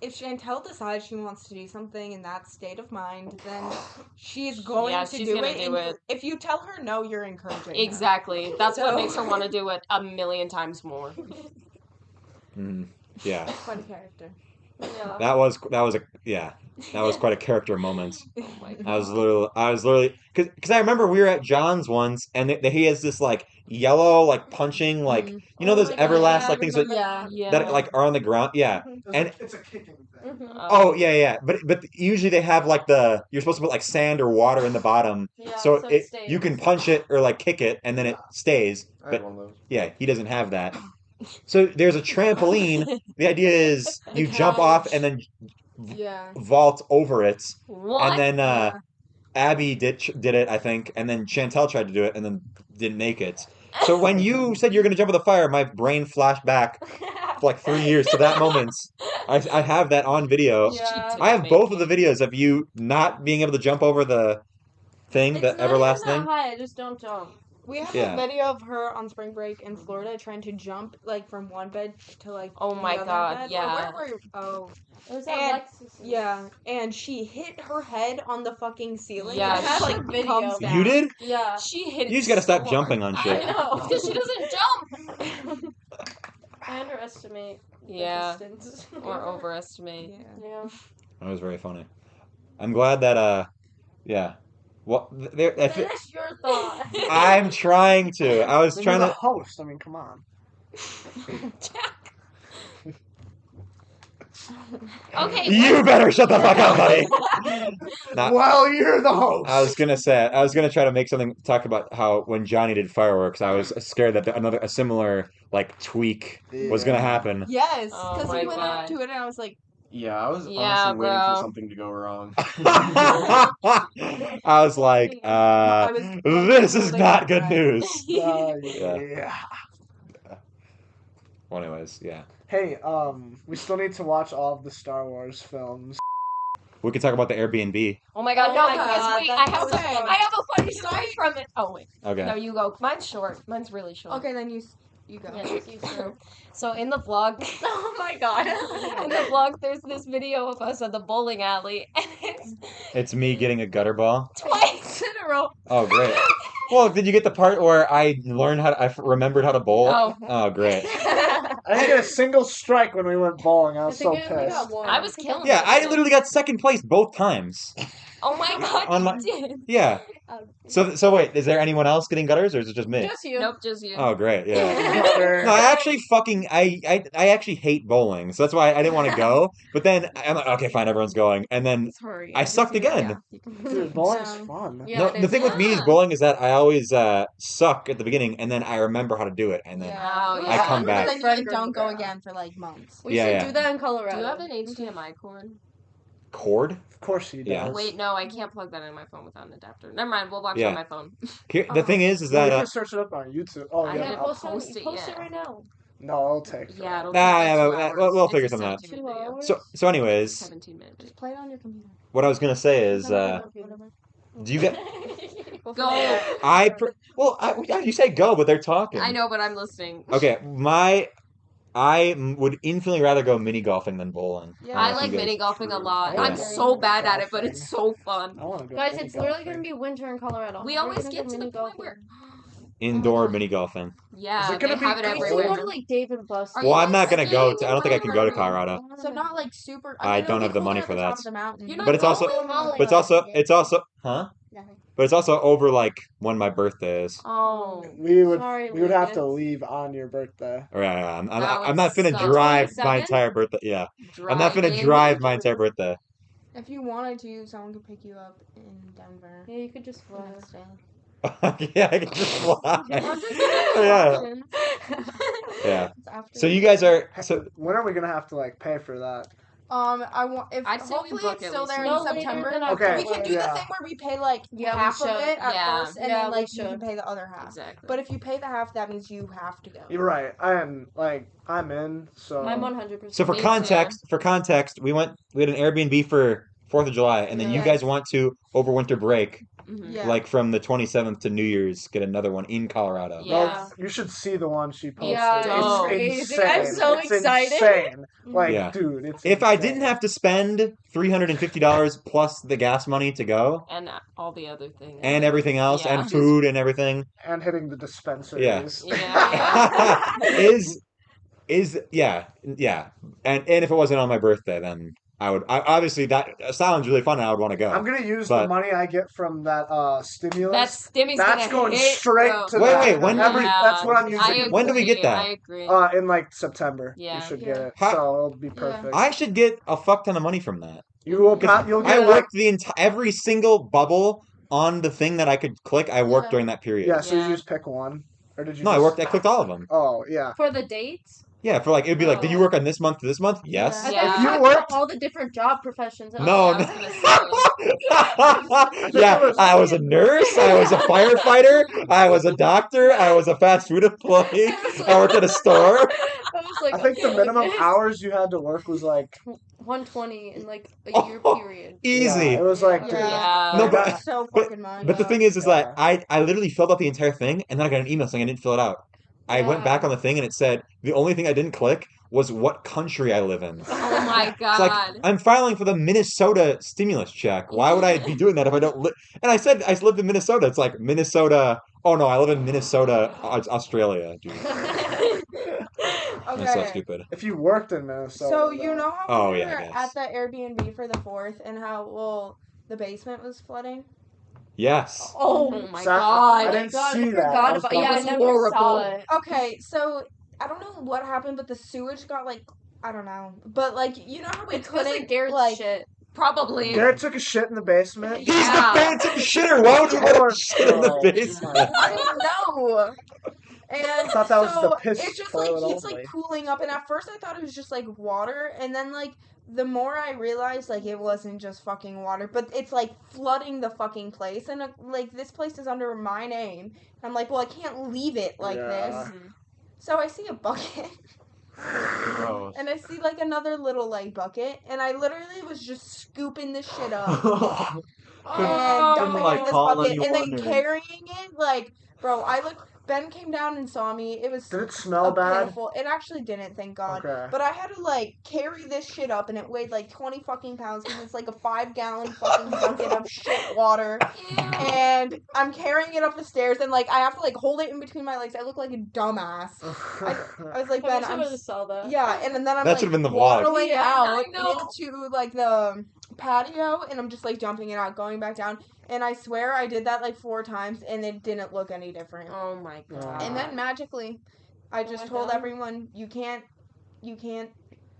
if Chantel decides she wants to do something in that state of mind, then she's going Yeah, to she's do gonna it. do and it. If you tell her no, you're encouraging her. Exactly. That's what So- makes her want to do it a million times more. Yeah, Quite a character. Yeah. that was quite a character moment. Oh my god. I was literally, because I remember we were at John's once, and he has this like yellow like punching like you know Oh those my God, Everlast yeah, I like things that, remember Yeah. that like are on the ground. Yeah, and It's a kicking thing. oh yeah, but usually they have like you're supposed to put like sand or water in the bottom, Yeah, so so it stays. you can punch it or like kick it, and then it stays. I had But one of those. yeah, he doesn't have that. So there's a trampoline. The idea is you jump off and then Yeah. vault over it, What? and then Abby did it, I think, and then Chantel tried to do it and then didn't make it. So when you said you were gonna jump in the fire, my brain flashed back for like 3 years to that moment. I have that on video. Yeah. I have both of the videos of you not being able to jump over the thing, It's the not Everlast even that thing. high, I just don't jump. We have Yeah. a video of her on spring break in Florida trying to jump like from one bed to like Oh the my other God, bed. yeah. Or where were oh It was at And- Lexus's. yeah, and she hit her head on the fucking ceiling. Yeah, and it, she- like video. comes down. You did? Yeah. She hit it. You just gotta stop so jumping on hard. shit. I know. Because she doesn't jump. I underestimate the Yeah. distance. Or overestimate. Yeah. Yeah. That was very funny. I'm glad that yeah. Well, Finish your thought. I'm trying to. I was Then trying you're the to. host. I mean, come on. Okay. You better shut the fuck up, buddy. Nah, Well, you're the host. I was gonna try to make something talk about how when Johnny did fireworks, I was scared that a similar like tweak was gonna happen. Yes, Oh because my we went God. up to it and I was like, Yeah, I was Yeah, honestly waiting bro. for something to go wrong. I was like, I was this is holding not my good breath. news. yeah. Well, anyways, yeah, Hey, we still need to watch all of the Star Wars films. we could talk about the Airbnb. Oh my god, Oh no, my yes, God, wait, that's I have, okay. I have a funny story from it. Oh, wait. Okay. No, you go. Mine's short. Mine's really short. okay, then you go. Yes, you go. So in the vlog, Oh my god. in the vlog, there's this video of us at the bowling alley, and it's It's me getting a gutter ball. twice in a row. Oh, great. Well, did you get the part where I learned remembered how to bowl? Oh. Oh, great. I didn't get a single strike when we went bowling. I was so we got pissed. one. I was killing Yeah, it. I literally got second place both times. Oh my god, On you my- did. Yeah. Um, So wait, is there anyone else getting gutters, or is it just me? Just you. Nope, just you. Oh, great. Yeah. Gutter. No, I actually I actually hate bowling, so that's why I didn't want to go. But then I'm like, okay, fine, everyone's going, and then Sorry. I sucked again. Dude, bowling's No. fun. Yeah, no, it the is. thing with me is Yeah. bowling is that I always suck at the beginning, and then I remember how to do it, and then Oh, I yeah. come back. Then you like, don't go again for like months. We Yeah, should yeah. do that in Colorado. Do you have an HDMI cord? Cord. Of course he does. Yeah. Wait, no, I can't plug that in my phone without an adapter. Never mind, we'll watch it Yeah. on my phone. The thing is You that can search it up on YouTube. Oh, I yeah. haven't I'll post it Post yet. it right now. No, it'll take. Yeah, it'll Nah, take yeah, like 2 but hours. we'll It's figure a something out. 17-minute video. so anyways, 17 minutes. Just play it on your computer. what I was gonna say is, do you get? Go. You say go, but they're talking. I know, but I'm listening. Okay, I would infinitely rather go mini golfing than bowling. Yeah. I You like guys- mini golfing a lot. Yeah. I'm so bad at it, but it's so fun. I want to go. Guys, mini it's literally golfing. gonna be winter in Colorado. We We're always gonna get go to the mini point golfing. where Indoor mini golfing. yeah, Is it they gonna be have it cold? We should everywhere. go to like Dave and Buster's. Are Well, you I'm not gonna guys go skiing to. I don't think I can go to or- Colorado. So not like super. I mean, don't it'll have the be money cooler for at the top that. of the mountain. You're not But it's also, going? but it's also, huh? Nothing. But it's also over like when my birthday is. Oh. We would Sorry, we would have to Lucas. leave on your birthday. Or, I'm That would not finna suck. drive my 27? entire birthday. Yeah, I'm not finna Driving. drive my entire birthday. If you wanted to, someone could pick you up in Denver. Yeah, you could just fly. Yeah, I can just fly. I'm just Yeah. gonna Yeah. It's after So you guys are so When are we gonna have to like pay for that? I want if I'd say we hopefully book it's at still least there no in later September. than Okay, We can do yeah. the thing where we pay like Yeah, we half of should. it at Yeah. first, and Yeah, then we like you can should. pay the other half. Exactly. But if you pay the half, that means you have to go. You're right. I'm in. So I'm 100%. so for Me too. context, we had an Airbnb for 4th of July, and then you Yes. guys want to over winter break, Mhm. Yeah. like from the 27th to New Year's, get another one in Colorado. Yeah. No, you should see the one she posted. Yeah, it's it's crazy. insane. I'm so It's excited. insane. Like, Yeah. dude, it's If I insane. didn't have to spend $350 plus the gas money to go And all the other things. and everything else Yeah. and food and everything, And hitting the dispensaries. Yeah. is yeah. And if it wasn't on my birthday, then I obviously that sounds really fun and I would want to go. I'm gonna use But- the money I get from that That stimulus. Stimmy's That's gonna going hit, straight bro. to Wait, that. wait, when- That's what I'm using. I When do we get agree, that? I agree. In like September. Yeah. You should Yeah. get it. How- So it'll be perfect. I should get a fuck ton of money from that. You'll I get like worked every single bubble on the thing that I could click. I worked Yeah. during that period. yeah. So Yeah. you just pick one, or did you? No, just... I clicked all of them. Oh yeah. For the dates? Yeah, for like it'd be like, did you Oh. work on this month to this month? Yes. I Yeah. thought If you talked worked- about all the different job professions. No, I no. was gonna say. Yeah, I was a nurse. I was a firefighter. I was a doctor. I was a fast food employee. I worked at a store. I was like, I think the okay, minimum like this. hours you had to work was like 120 in like a year Oh. period. Easy. Yeah, it was like Yeah. No, dude, but- That's so but- fucking much. But the thing is Yeah. that I literally filled out the entire thing, and then I got an email saying I didn't fill it out. I went Yeah. back on the thing, and it said the only thing I didn't click was what country I live in. Oh my It's like god. I'm filing for the Minnesota stimulus check. Why would I be doing that if I don't live? And I said I lived in Minnesota. It's like Minnesota. Oh no, I live in Minnesota, Australia. Dude, that's so Okay. stupid. if you worked in Minnesota. So you know how Oh, we yeah, I were guess. at the Airbnb for the 4th, and how the basement was flooding? Yes. Oh, Oh my Sa- god. I didn't God, see I that. forgot I was about. Yeah, I was never horrible. saw it. Okay, so I don't know what happened, but the sewage got like I don't know, but like you know how we It's because couldn't of Garrett's like shit. Probably. Garrett took a shit in the basement. He's Yeah. the fancy shitter. Why would you put Poor a shit in the girl. basement? I don't know. And I thought that was so the piss it's just toilet like it's only. like cooling up, and at first I thought it was just like water, and then like the more I realized like it wasn't just fucking water, but it's like flooding the fucking place, and like this place is under my name. I'm like, well, I can't leave it like Yeah. this. So I see a bucket. Gross. And I see like another little like bucket, and I literally was just scooping this shit up and Oh. dumping Like, it in this call bucket, and then anyone or- carrying it like, bro. Ben came down and saw me. It was Did it smell a bad? pitiful. It actually didn't, thank God. Okay. But I had to like carry this shit up, and it weighed like 20 fucking pounds because it's like a 5-gallon fucking bucket of shit water. And I'm carrying it up the stairs, and like I have to like hold it in between my legs. I look like a dumbass. I was like, I Ben, wish I I'm would have saw that. yeah, and then I'm That like should've been the vlog. waddling Yeah, out I know. into like the patio, and I'm just like dumping it out, going back down. And I swear I did that like 4 times, and it didn't look any different. Oh my god. And then magically, I just went told down? everyone you can't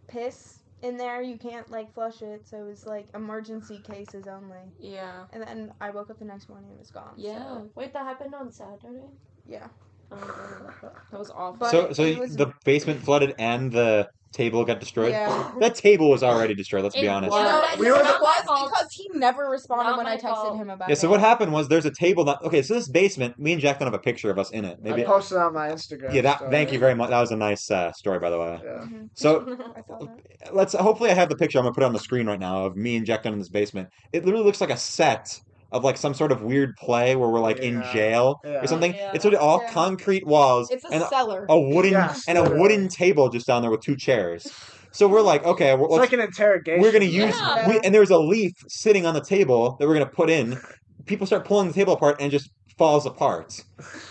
piss in there. You can't like flush it. So it was like emergency cases only. Yeah. And then I woke up the next morning and it was gone. Yeah. So, Wait, that happened on Saturday? yeah. Oh my god. That was awful. But So it was- the basement flooded and the table got destroyed. Yeah. That table was already destroyed. Let's be It honest. was. No, It's we not were my was fault. because he never responded Not when I my texted fault. him about Yeah, it. so what happened was there's a table that okay, so this basement, me and Jack don't have a picture of us in it. I Maybe posted on my Instagram. yeah, that story. thank you very much. That was a nice story by the way. Yeah. Mhm. So I saw that. let's hopefully I have the picture I'm gonna put it on the screen right now of me and Jack down in this basement. It literally looks like a set of like some sort of weird play where we're like in Yeah. jail Yeah. or something. Yeah. It's literally all Yeah. concrete walls It's a and cellar. a wooden Yes, and a literally. wooden table just down there with 2 chairs. So we're like, okay, It's like an interrogation. we're gonna use Yeah. and there's a leaf sitting on the table that we're gonna put in. People start pulling the table apart and it just falls apart.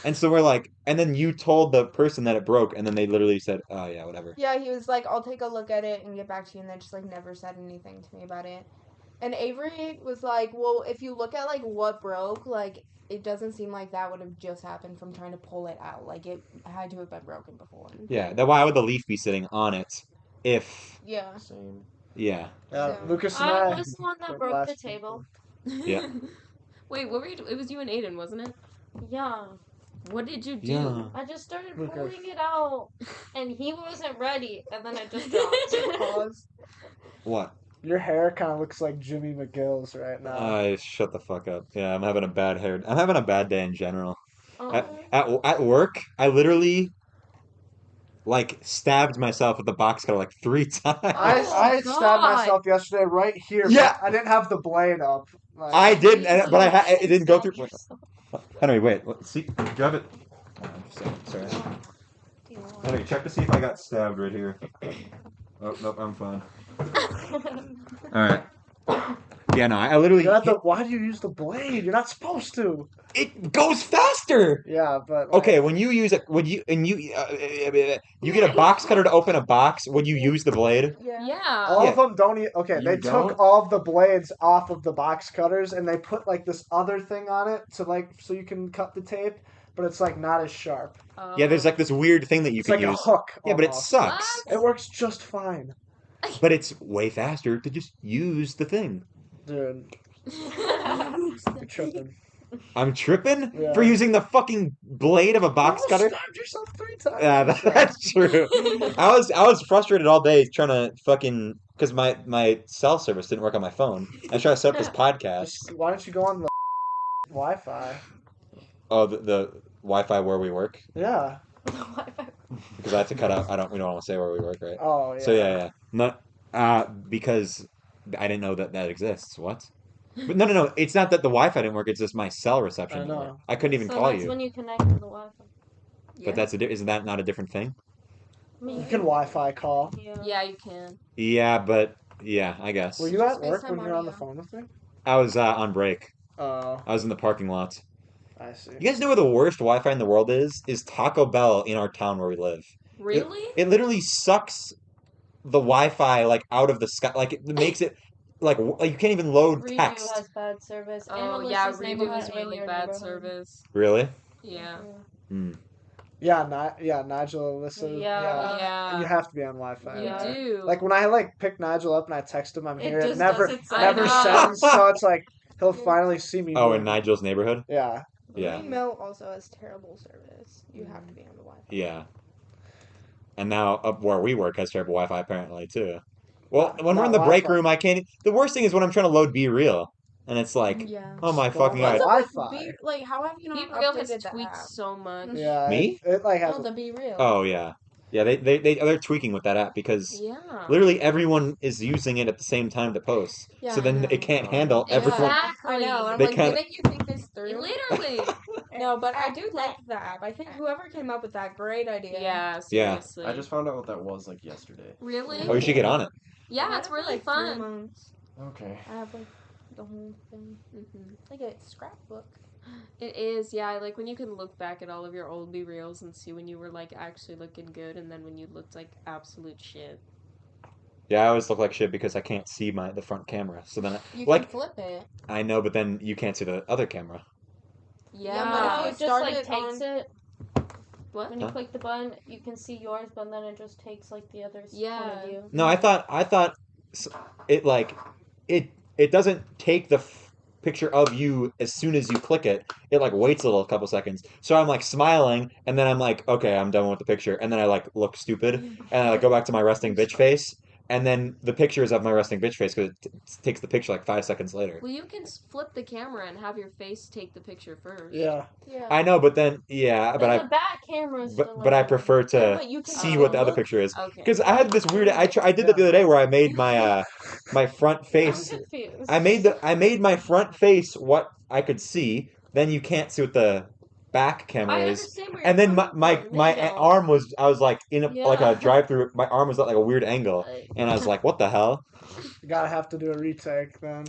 And so we're like, and then you told the person that it broke, and then they literally said, "Oh yeah, whatever." Yeah, he was like, I'll take a look at it and get back to you, and then just like never said anything to me about it. And Avery was like, well, if you look at like what broke, like it doesn't seem like that would have just happened from trying to pull it out. Like it had to have been broken before. Yeah. Then why would the leaf be sitting on it? If Yeah. Same. yeah, So- Lucas and I I. was the one that went broke the last table. Yeah. Wait, what were you? It was you and Aiden, wasn't it? Yeah. What did you do? Yeah. I just started Lukas. pulling it out, and he wasn't ready, and then I just dropped. Pause. What? Your hair kind of looks like Jimmy McGill's right now. Shut the fuck up. Yeah, I'm having a bad hair. I'm having a bad day in general. Oh. At work, I literally like stabbed myself with the box cutter like 3 times. I stabbed God. myself yesterday right here. Yeah. But I didn't have the blade up. Like, I did, but it didn't go Stab through. yourself. Henry, wait. See, do you have it? Oh, just a second, sorry. Do you want- Henry, check to see if I got stabbed right here. Oh, nope, I'm fine. All right. Yeah, no, I literally. Why do you use the blade? You're not supposed to. It goes faster. Yeah, but Okay, when you use it, you get a box cutter to open a box, would you use the blade? Yeah. all Yeah. of them don't. Okay, You they don't? took all of the blades off of the box cutters and they put like this other thing on it so you can cut the tape, but it's like not as sharp. Yeah, there's like this weird thing that you It's can like use. a hook. Yeah, but it almost. sucks. It works just fine, But it's way faster to just use the thing. dude. You're tripping. I'm tripping Yeah. for using the fucking blade of a box You cutter. stabbed yourself 3 times. Yeah, that's true. I was frustrated all day trying to fucking because my cell service didn't work on my phone. I was trying to set up this podcast. Why don't you go on the Wi-Fi? Oh, the Wi-Fi where we work Yeah. because I have to cut out. We don't want to say where we work, right? Oh yeah. So yeah. Not because I didn't know that exists. What? But no. It's not that the Wi-Fi didn't work. It's just my cell reception I didn't know. work. I couldn't even So call that's you. when you connect to the Wi-Fi. But that's isn't that not a different thing? I mean, You can Wi-Fi call. Yeah, you can. Yeah, but yeah, I guess. Were you at work FaceTime when you were on the audio. phone with me? I was on break. Oh, I was in the parking lot. I see. You guys know where the worst Wi-Fi in the world is? Is Taco Bell in our town where we live. Really? It literally sucks the Wi-Fi like out of the sky. Like it makes it like you can't even load Redo text. has bad service. Oh and yeah, Alyssa's Redo neighborhood is in really your bad neighborhood. service. Really? Yeah. Hmm. Yeah, Nigel, Alyssa. Yeah. Yeah. You have to be on Wi-Fi. You right? do. Like when I pick Nigel up and I text him, I'm It here. It just never doesn't sound sound sends. So it's like he'll finally see me. Oh, move. in Nigel's neighborhood? Yeah. Yeah. Green Mill also has terrible service. You have to be on the Wi-Fi. Yeah. And now up where we work has terrible Wi-Fi apparently too. Well, when we're in the Not break Wi-Fi. room, I can't. The worst thing is when I'm trying to load BeReal, and it's like, Yeah. oh my Go on fucking the god. Wi-Fi. Like, how have you not BeReal has updated the tweaked app? so much. Yeah. Me? It like has. No, the BeReal. Oh yeah, yeah. They're tweaking with that app because Yeah. literally everyone is using it at the same time to post. Yeah, So I then know. it can't handle everyone. Exactly. I know. I'm They like, kinda- didn't you think this through? Literally. No, but I do like the app. I think whoever came up with that, great idea. Yeah, Yeah. seriously. I just found out what that was like yesterday. Really? Oh, you should get on it. Yeah, I it's had it for, really like 3 fun. months. Okay. I have like the whole thing, like a scrapbook. It is, yeah. I like when you can look back at all of your old BeReals and see when you were like actually looking good, and then when you looked like absolute shit. Yeah, I always look like shit because I can't see the front camera. So then, You like, can flip it. I know, but then you can't see the other camera. Yeah. but if Oh, you it just start like it takes on- it. What? When you Huh? click the button, you can see yours, but then it just takes like the other's point Yeah. of view. No, I thought it like it doesn't take the picture of you as soon as you click it. It like waits a little couple seconds. So I'm like smiling, and then I'm like, okay, I'm done with the picture, and then I like look stupid, and I like go back to my resting bitch face, and then the picture is of my resting bitch face because it takes the picture like 5 seconds later. Well, you can flip the camera and have your face take the picture first. Yeah. Yeah. I know, but then but the back camera is still I like- prefer to Yeah, but you can see Oh. what the other look. picture is. Okay. Because I had this weird. I did that the other day where I made my my front face. I'm confused. I made my front face what I could see. Then you can't see what the back camera I is. understand where you're And then coming from. my Yeah. arm was I was like in like Yeah. a drive through. My arm was at like a weird angle, and I was like, what the hell? You gotta have to do a retake then.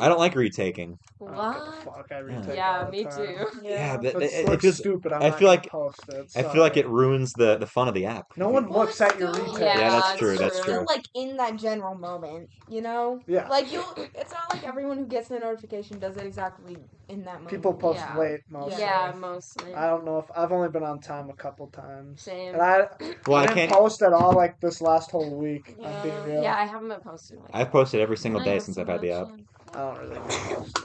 I don't like retaking. Oh, What? fuck, I retake. Yeah, all the me time. too. Yeah, If but it it looks feels. stupid. I'm I not feel gonna like- post it. I feel like Sorry. it ruins the fun of the app. No one Well, looks at your still- retake. Yeah, that's it's true. That's Still, true. like in that general moment, you know. Yeah. Like it's not like everyone who gets the notification does it exactly in that moment. People post Yeah. late mostly. Yeah, mostly. I don't know if I've only been on time a couple times. Same. And I Well, I didn't can't. post at all like this last whole week on Yeah. Being Real. Yeah, I haven't been posting. Like I've posted every single I day know since so I've had the much, app. I don't really be posting.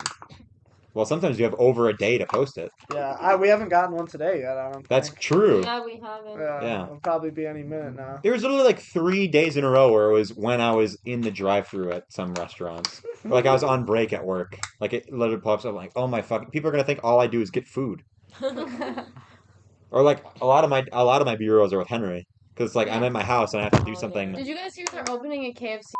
Well, sometimes you have over a day to post it. Yeah, we haven't gotten one today yet. I don't That's think. true. Yeah, we haven't. Yeah. It'll probably be any minute now. There was literally like 3 days in a row where it was when I was in the drive-thru at some restaurants. Or, like I was on break at work. Like it literally pops up like, oh my fucking, people are gonna think all I do is get food. Or like a lot of my BeReals are with Henry. Because like I'm at my house and I have to do something. Did you guys hear they're opening a KFC?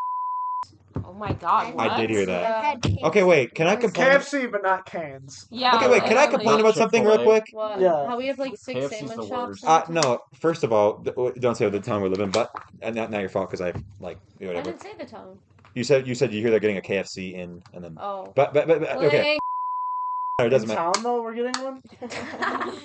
Oh my god, what? I did hear that. I've had Okay, wait, can I It's complain? KFC, but not Canes. Yeah. Okay, wait, can I complain about something real quick? What? Yeah. How we have like 6 KFC's sandwich the shops? worst. No, first of all, don't say the town we're living, but not your fault because I like I whatever. didn't say the tone. You said you hear they're getting a KFC in and then Oh. but okay. It doesn't In matter. town though, we're getting one.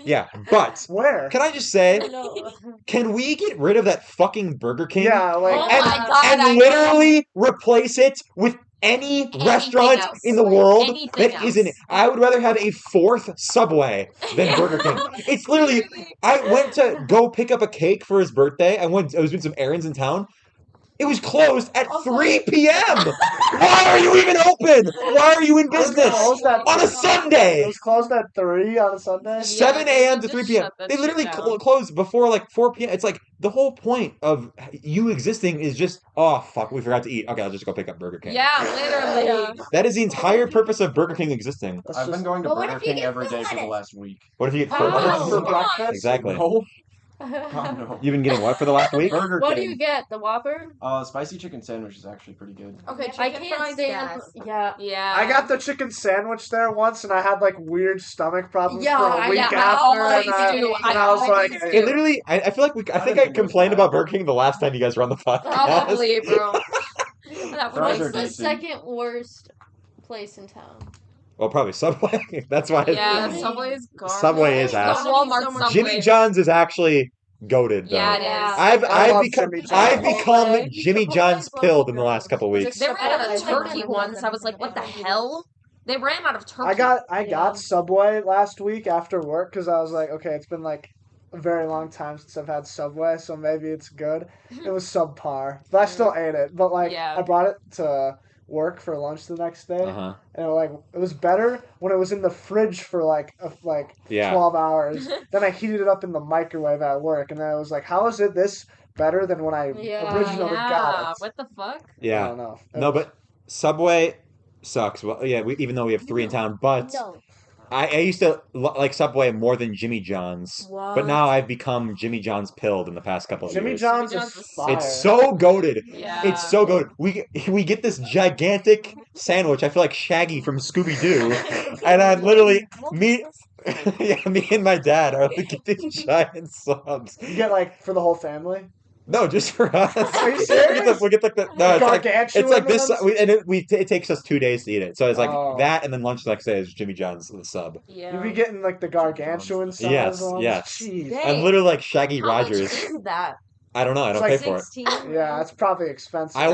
Yeah, but Where? can I just say, No. can we get rid of that fucking Burger King? Yeah, like Oh and, my God, and I know. literally replace it with any restaurant else. in the world Anything that isn't. else. I would rather have a 4th Subway than Burger King. It's literally. I went to go pick up a cake for his birthday. I was doing some errands in town. It was closed at 3 p.m. Why are you even open? Why are you in business closed at on a Sunday? It was closed at 3 on a Sunday. 7 a.m. to 3 just p.m. shut that They literally shit down. close before like 4 p.m. It's like the whole point of you existing is just, oh, fuck, we forgot to eat. Okay, I'll just go pick up Burger King. Yeah, literally. That is the entire purpose of Burger King existing. That's I've been just- going to But what Burger if you King get every day for the lettuce? last week. What if you get Wow. for Come breakfast. Exactly. No. God, no. You've been getting what for the last week? Burger What do King. you get? The Whopper? Spicy chicken sandwich is actually pretty good. Okay, I chicken can't fries, stand. yes. Yeah. Yeah. I got the chicken sandwich there once, and I had like weird stomach problems Yeah, for a week yeah, I after, always and I, do. and I was like, It literally, I feel like I think I think it was complained bad. about Burger King the last time you guys were on the podcast. Probably, bro. That Fries was are What's the decent. second worst place in town? Well, probably Subway. That's why. yeah, Really? Subway is garbage. Subway is The ass. Walmart Subway. Jimmy John's is actually goated though. Yeah, it is. I've I love become Jimmy John's. I've become Chipotle. Jimmy Chipotle's John's level pilled in the good. last couple weeks. They ran out of I like turkey that. once. I was like, what the hell? They ran out of turkey. I got Subway last week after work because I was like, okay, it's been like a very long time since I've had Subway, so maybe it's good. It was subpar, but I still ate it. But like, Yeah. I brought it to work for lunch the next day, Uh-huh. and it was better when it was in the fridge for like Yeah. 12 hours. Then I heated it up in the microwave at work, and then I was like, how is it this better than when I Yeah. originally got it? What the fuck? I Yeah. don't know. No, but Subway sucks. Well, yeah, even though we have 3 in town, but No. I used to like Subway more than Jimmy John's. But now I've become Jimmy John's pilled in the past couple of Jimmy years. John's Jimmy is John's is fire. It's so goated. Yeah. It's so good. We get this gigantic sandwich. I feel like Shaggy from Scooby Doo, and I literally me and my dad are like getting giant subs. You get like for the whole family. No, just for us. Are you serious? We get like the no. Gargantuan It's like this, ones? it takes us 2 days to eat it. So it's like Oh. that, and then lunch the next day is Jimmy John's the sub. Yeah. You be getting like the gargantuan size Yes, ones. yes. Jeez. Dang. I'm literally like Shaggy How much Rogers. is that? I don't know. I don't It's pay like for it. 16? Yeah, it's probably expensive. I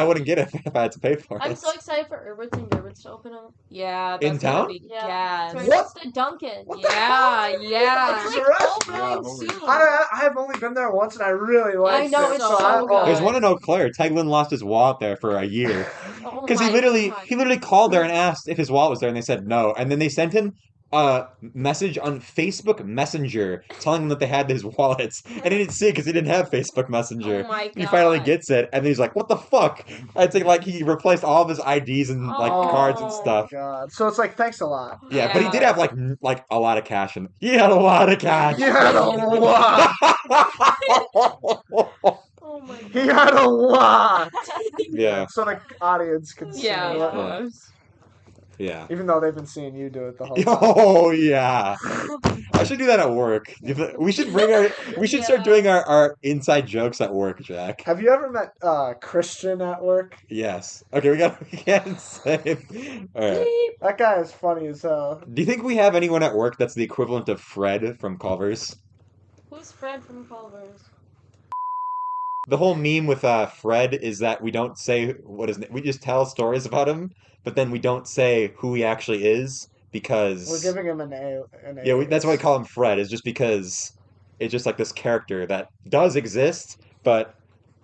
wouldn't get it if I had to pay for I'm it. so excited for Erbert and Gerbert to open up. Yeah. In That's gonna town? be Yeah. gas. It's right What? next to Duncan. Yeah, It's yeah. Correct. opening Yeah, soon. I've only been there once and I really liked know, it. it's so so I, good. There's one in Eau Claire. Teglin lost his wallet there for a year Oh because my he literally God. called there and asked if his wallet was there, and they said no. And then they sent him a message on Facebook Messenger telling him that they had his wallets, and he didn't see it because he didn't have Facebook Messenger. Oh my god. He finally gets it, and then he's like, "What the fuck?" I'd say like he replaced all of his IDs and like Oh. cards and stuff. God. So it's like, thanks a lot. Yeah, but he did have like a lot of cash, and he had a lot of cash. He had a lot. Oh my God. He had a lot. Yeah, So the audience can see Yeah. it. Yeah. yeah. Even though they've been seeing you do it the whole time. Oh yeah, I should do that at work. We should start doing our inside jokes at work, Jack. Have you ever met Christian at work? Yes. Okay, we can't say it. All right. That guy is funny as hell. Do you think we have anyone at work that's the equivalent of Fred from Culver's? Who's Fred from Culver's? The whole meme with Fred is that we don't say what his name. We just tell stories about him, but then we don't say who he actually is because We're giving him an A. yeah, that's why we call him Fred. Is just because it's just like this character that does exist, but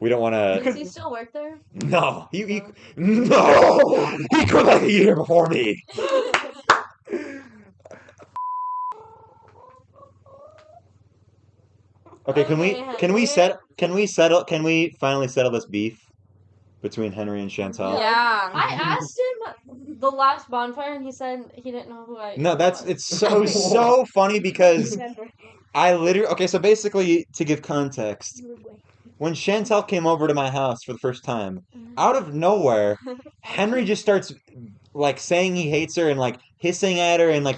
we don't want to. Does he still work there? No, he could like a year before me. Okay, can we finally settle this beef between Henry and Chantal? Yeah. I asked him the last bonfire, and he said he didn't know who I. No, was. it's so funny because Remember, okay, so basically to give context, Uruguay. when Chantal came over to my house for the first time, out of nowhere, Henry just starts like saying he hates her and like hissing at her and like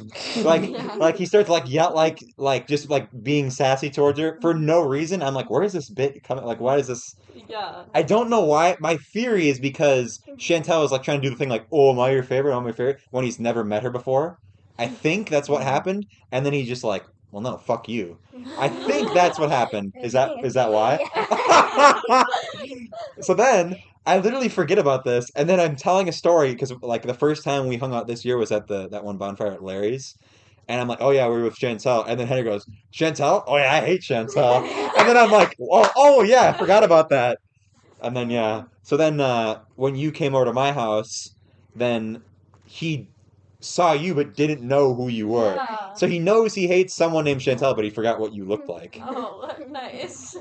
he starts like yell like just like being sassy towards her for no reason. I'm like, where is this bit coming? Like, why is this? Yeah. I don't know why. My theory is because Chantal was like trying to do the thing like, oh, am I your favorite? Am I your favorite? When he's never met her before. I think that's what happened, and then he just like, well, no, fuck you. I think that's what happened. Is that why? So then I literally forget about this, and then I'm telling a story because like the first time we hung out this year was at that one bonfire at Larry's, and I'm like, oh yeah, we were with Chantal, and then Henry goes, Chantal? Oh yeah, I hate Chantal, and then I'm like, oh yeah, I forgot about that, and then yeah, so then when you came over to my house, then he saw you but didn't know who you were. Yeah. So he knows he hates someone named Chantal, but he forgot what you looked like. Oh, nice.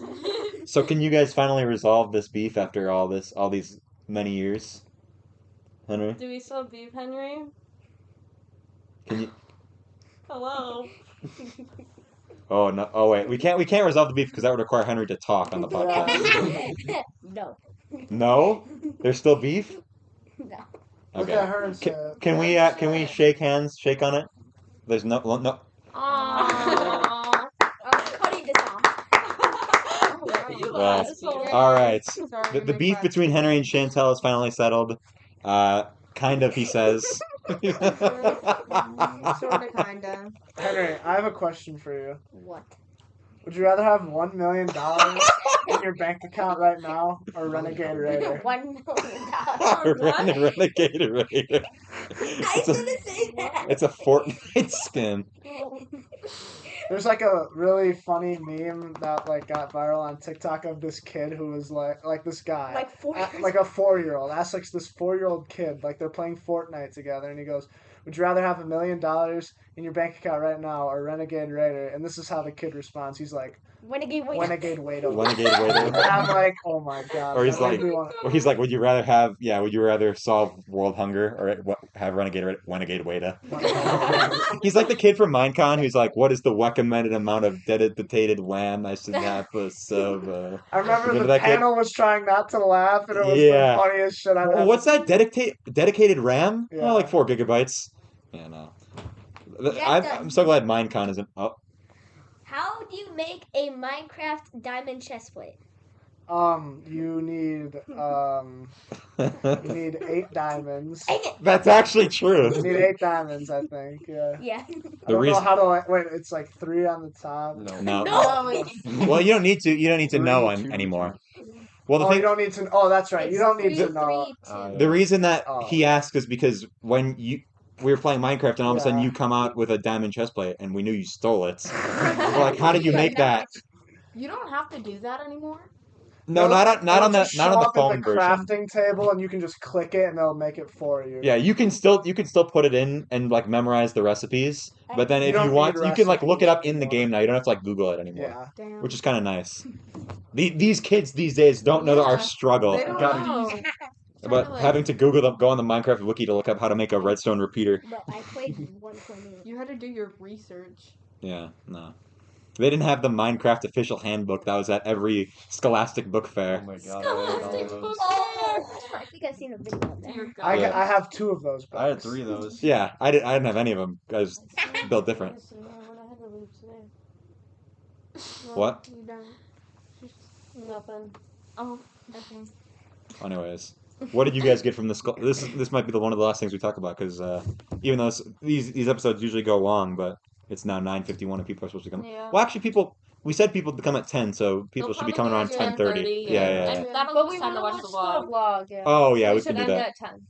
So can you guys finally resolve this beef after all these many years? Henry? Do we still beef, Henry? Can you Hello. Oh no. Oh wait. We can't resolve the beef because that would require Henry to talk on the podcast. No. No? There's still beef? No. Look Okay. at her and say, Can we shake hands, shake on it? There's no. Aww. I'm cutting this off. Well, all right. The beef between Henry and Chantal is finally settled. Kind of, he says. Sorta, kinda. Henry, I have a question for you. What? Would you rather have $1 million in your bank account right now or Renegade Raider? $1 million. Renegade Raider. I shouldn't say that. It's a Fortnite skin. There's like a really funny meme that like got viral on TikTok of this kid who was like this guy, Like 4 years like a 4-year-old. Asks like this 4-year-old kid, like they're playing Fortnite together, and he goes, "Would you rather have $1 million in your bank account right now or Renegade Raider?" And this is how the kid responds. He's like, Renegade Raider. "Renegade Raider." Renegade And Raider. I'm like, "Oh my god!" Or he's that made like, me wanna- would you rather solve world hunger or have Renegade Raider? He's like the kid from Minecon who's like, what is the recommended amount of dedicated wham I should have for server? I remember Remember the that kid? panel was trying not to laugh, and it was Yeah. the funniest shit I've Oh, ever. what's that? Dedicated RAM? Yeah. Oh, like 4 gigabytes. Yeah, no. I'm so glad Minecon isn't. Oh, How do you make a Minecraft diamond chestplate? You need 8 diamonds. Dang it! that's actually true. You need 8 diamonds, I think. Yeah. Yeah. I The don't know reason. how to wait. It's like 3 on the top. No. No. Well, you don't need to know Three, two, anymore. Well, the Oh, thing. you don't need to. Oh, that's right. You don't need to Three, know. two. The reason that Oh. he asked is because when we were playing Minecraft and all of a sudden Yeah. you come out with a diamond chestplate and we knew you stole it. We're like, how did you make that? You don't have to do that anymore. No, not on the Just not show on the up at phone version. crafting table, and you can just click it, and they'll make it for you. Yeah, you can still put it in and like memorize the recipes, but then You if don't you want, need you can like look it up recipes in the anymore. game now. You don't have to like Google it anymore, Yeah. Damn. which is kind of nice. These kids these days don't know our struggle They don't Gotta know. about having to Google go on the Minecraft wiki to look up how to make a redstone repeater. But I played 1.8. You had to do your research. Yeah, no. They didn't have the Minecraft official handbook that was at every Scholastic book Oh fair. my god. Scholastic I had all book. those. Oh, I think I've seen a video of that. Dear God. I, Yeah. I have 2 of those. I had books. 3 of those. Yeah, I didn't have any of them. I was built different. What? You done? Nothing. Oh. Okay. Anyways, what did you guys get from this? This might be one of the last things we talk about because even though these episodes usually go long, but it's now 9:51 and people are supposed to come. Yeah. Well, actually, we said people to come at 10, so people They'll should be probably coming around go at 10:30. 10:30, Yeah, yeah. And that'll But give we us time to wanna watch the watch vlog. yeah. Oh yeah, we should can do end that. at 10.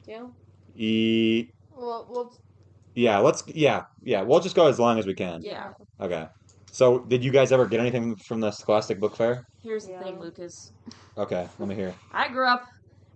Yeah. Well, Yeah, we'll just go as long as we can. Yeah. Okay. So, did you guys ever get anything from the Scholastic Book Fair? Here's the Yeah. thing, Lucas. Okay, let me hear. I grew up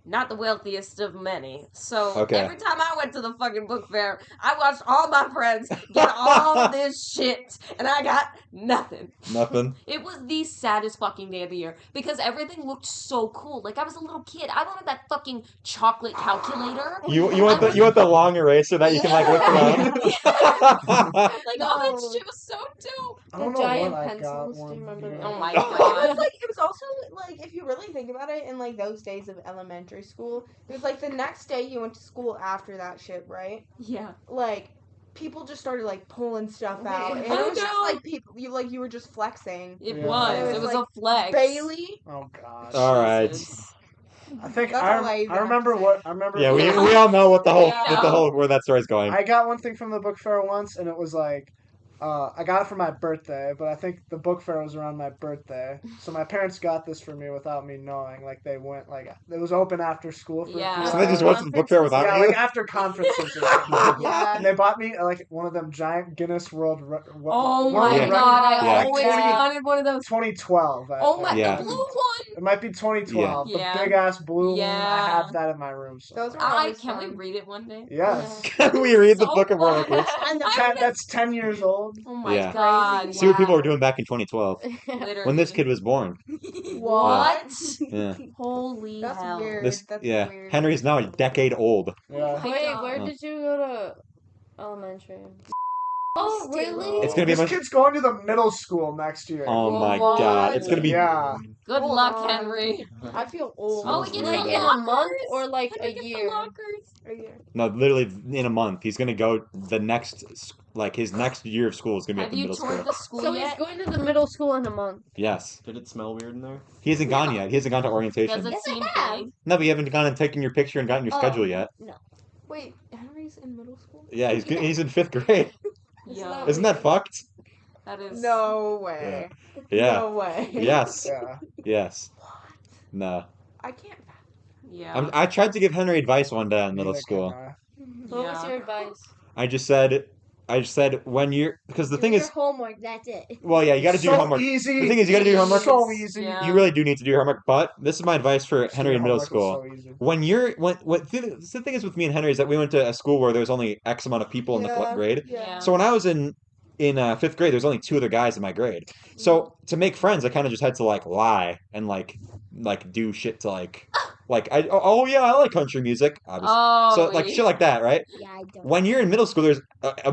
not the wealthiest of many. So Okay. every time I went to the fucking book fair, I watched all my friends get all of this shit, and I got nothing. Nothing. It was the saddest fucking day of the year because everything looked so cool. Like I was a little kid. I wanted that fucking chocolate calculator. You want the long eraser that you can like whip around. Like all that shit was so dope. I don't The know giant what I pencils, got do you one remember year. that? Oh my It god. was like it was also like if you really think about it in like those days of elementary school, it was like the next day you went to school after that shit, right? Yeah. Like people just started like pulling stuff out, and it Oh, was just no. like people you were just flexing. It Yeah. was. It was a flex. Bailey. Oh gosh. All right. Jesus. I think That's all I even I have to remember say. what I remember. Yeah, we all know what the whole Yeah. where that story's going. I got one thing from the book fair once, and it was like, I got it for my birthday, but I think the book fair was around my birthday. So my parents got this for me without me knowing. Like they went, like it was open after school for Yeah. a few So they just hours. went to the book fair without Yeah, you? like after conferences. Or something. Yeah. And they bought me like one of them giant Guinness World. Oh World my Yeah. god, I Yeah. always Yeah. wanted one of those. 2012. Oh my, Yeah. the blue one. It might be 2012. Yeah. The big ass blue one. I Yeah. have that in my room. So. Those were I always can we fun. read it one day? Yes. Can we read the So book of World fun. Records? And I that's 10 years old. Oh my Yeah. god. See what people wow. were doing back in 2012 Literally. when this kid was born. What? Yeah. Holy That's hell. weird. This That's yeah. weird. Henry's now a decade old. Yeah. my Wait, God. where Oh. did you go to elementary? Oh, really? It's gonna be a This bunch. kid's going to the middle school next year. Oh my What? god! It's gonna be. Yeah. Good Hold luck, on. Henry. I feel old. Oh, we get Like the in a lockers. month or like Henry a gets the year? lockers. A year. No, literally in a month. He's gonna go the next his next year of school is gonna be at Have the you middle toured school. the school So he's yet? going to the middle school in a month. Yes. Did it smell weird in there? He hasn't gone yet. He hasn't gone to Does orientation. it Yes, I seem have. big? No, but you haven't gone and taken your picture and gotten your Oh. schedule yet. Wait, Henry's in middle school? Yeah, he's in 5th grade. Yeah. Isn't that fucked? That is. No way. Yeah. No way. Yes. Yeah. Yes. No. I can't. Yeah. I tried to give Henry advice one day in middle Neither school. can I. What was Yeah. your advice? I just said when you're because the Do thing your is, homework. That's it. well, yeah, you got to do so your homework. easy. The thing is, you got to do your homework. So easy. Yeah. You really do need to do your homework. But this is my advice for Henry in middle Homework school. was so easy. When you're the thing is with me and Henry is that we went to a school where there was only X amount of people in the grade. Yeah. So when I was in 5th grade, there's only 2 other guys in my grade. So to make friends, I kind of just had to like lie and like do shit to like I like country music. Obviously. Oh. So like shit like that, right? Yeah, I don't. When you're in middle school, there's like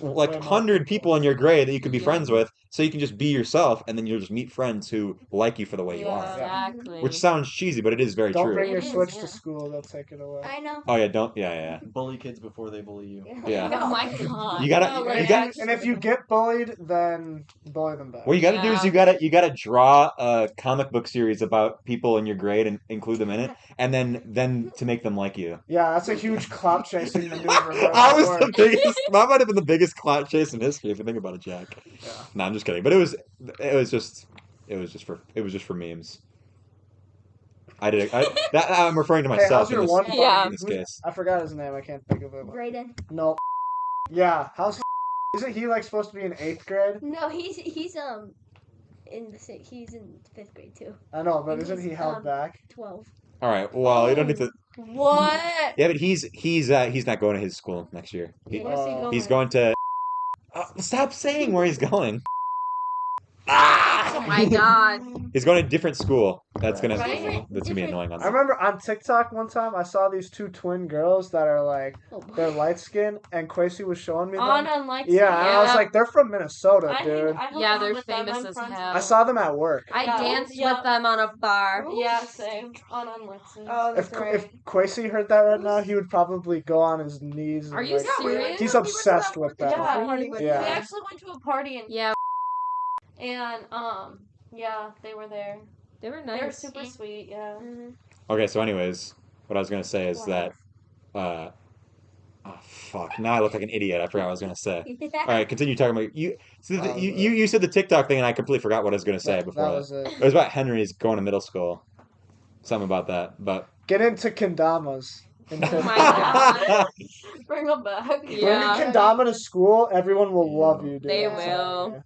Way more 100 people in your grade that you could be Yeah. friends with, so you can just be yourself, and then you'll just meet friends who like you for the way you Yeah. are. Exactly. Which sounds cheesy, but it is very Don't true. bring your It is, Switch yeah. to school. They'll take it away. I know. Oh yeah, don't yeah. Bully kids before they bully you. Yeah. Oh my god. You gotta No, you like, got And if you get bullied, then bully them back. what you gotta do is Yeah. you gotta draw a comic book series about people in your grade and include them in it, and then to make them like you. Yeah, that's a huge clout chasing maneuver. but I it was worked. the biggest. That might have been the biggest clout chase in history if you think about it, Jack. Yeah. No, I'm just kidding. But it was just for memes. I'm referring to Hey, myself how's in your this, one? Yeah. in this case. I forgot his name. I can't think of it. Brayden. No. Yeah. How's? Isn't he like supposed to be in 8th grade? No, he's he's in 5th grade too. I know, but And isn't he he's, held back? 12. All right. Well, you don't need to. What? Yeah, but he's not going to his school next year. Where's he going? He's going to. Stop saying where he's going. Oh my god. He's going to a different school. That's gonna Right. be annoying on I remember on TikTok one time I saw these 2 twin girls that are like Oh, boy. they're light skinned, and Quasi was showing me them. On unlike Yeah, and I was Yeah. like, they're from Minnesota, I dude. Yeah, they're famous as hell. I saw them at work. I Yeah. danced Yeah. with them on a bar. Yeah, same. On unlisted. Oh, that's If right. Quasi heard that right now, he would probably go on his knees. And Are you like, serious? He's obsessed with that. Yeah. Party with Yeah. We them. actually went to a party and Yeah, yeah, they were there. they were They were nice. super sweet. Yeah. Okay, so anyways, what I was gonna say is that, oh fuck! Now I look like an idiot. I forgot what I was gonna say. All right, continue talking about you. So you said the TikTok thing, and I completely forgot what I was gonna say before that that. was it. It was about Henry's going to middle school. Something about that, but Get into Kendamas. Oh my god. Bring them back. Bring Yeah. a kendama to school, everyone will love you, dude. They I'm will. telling you.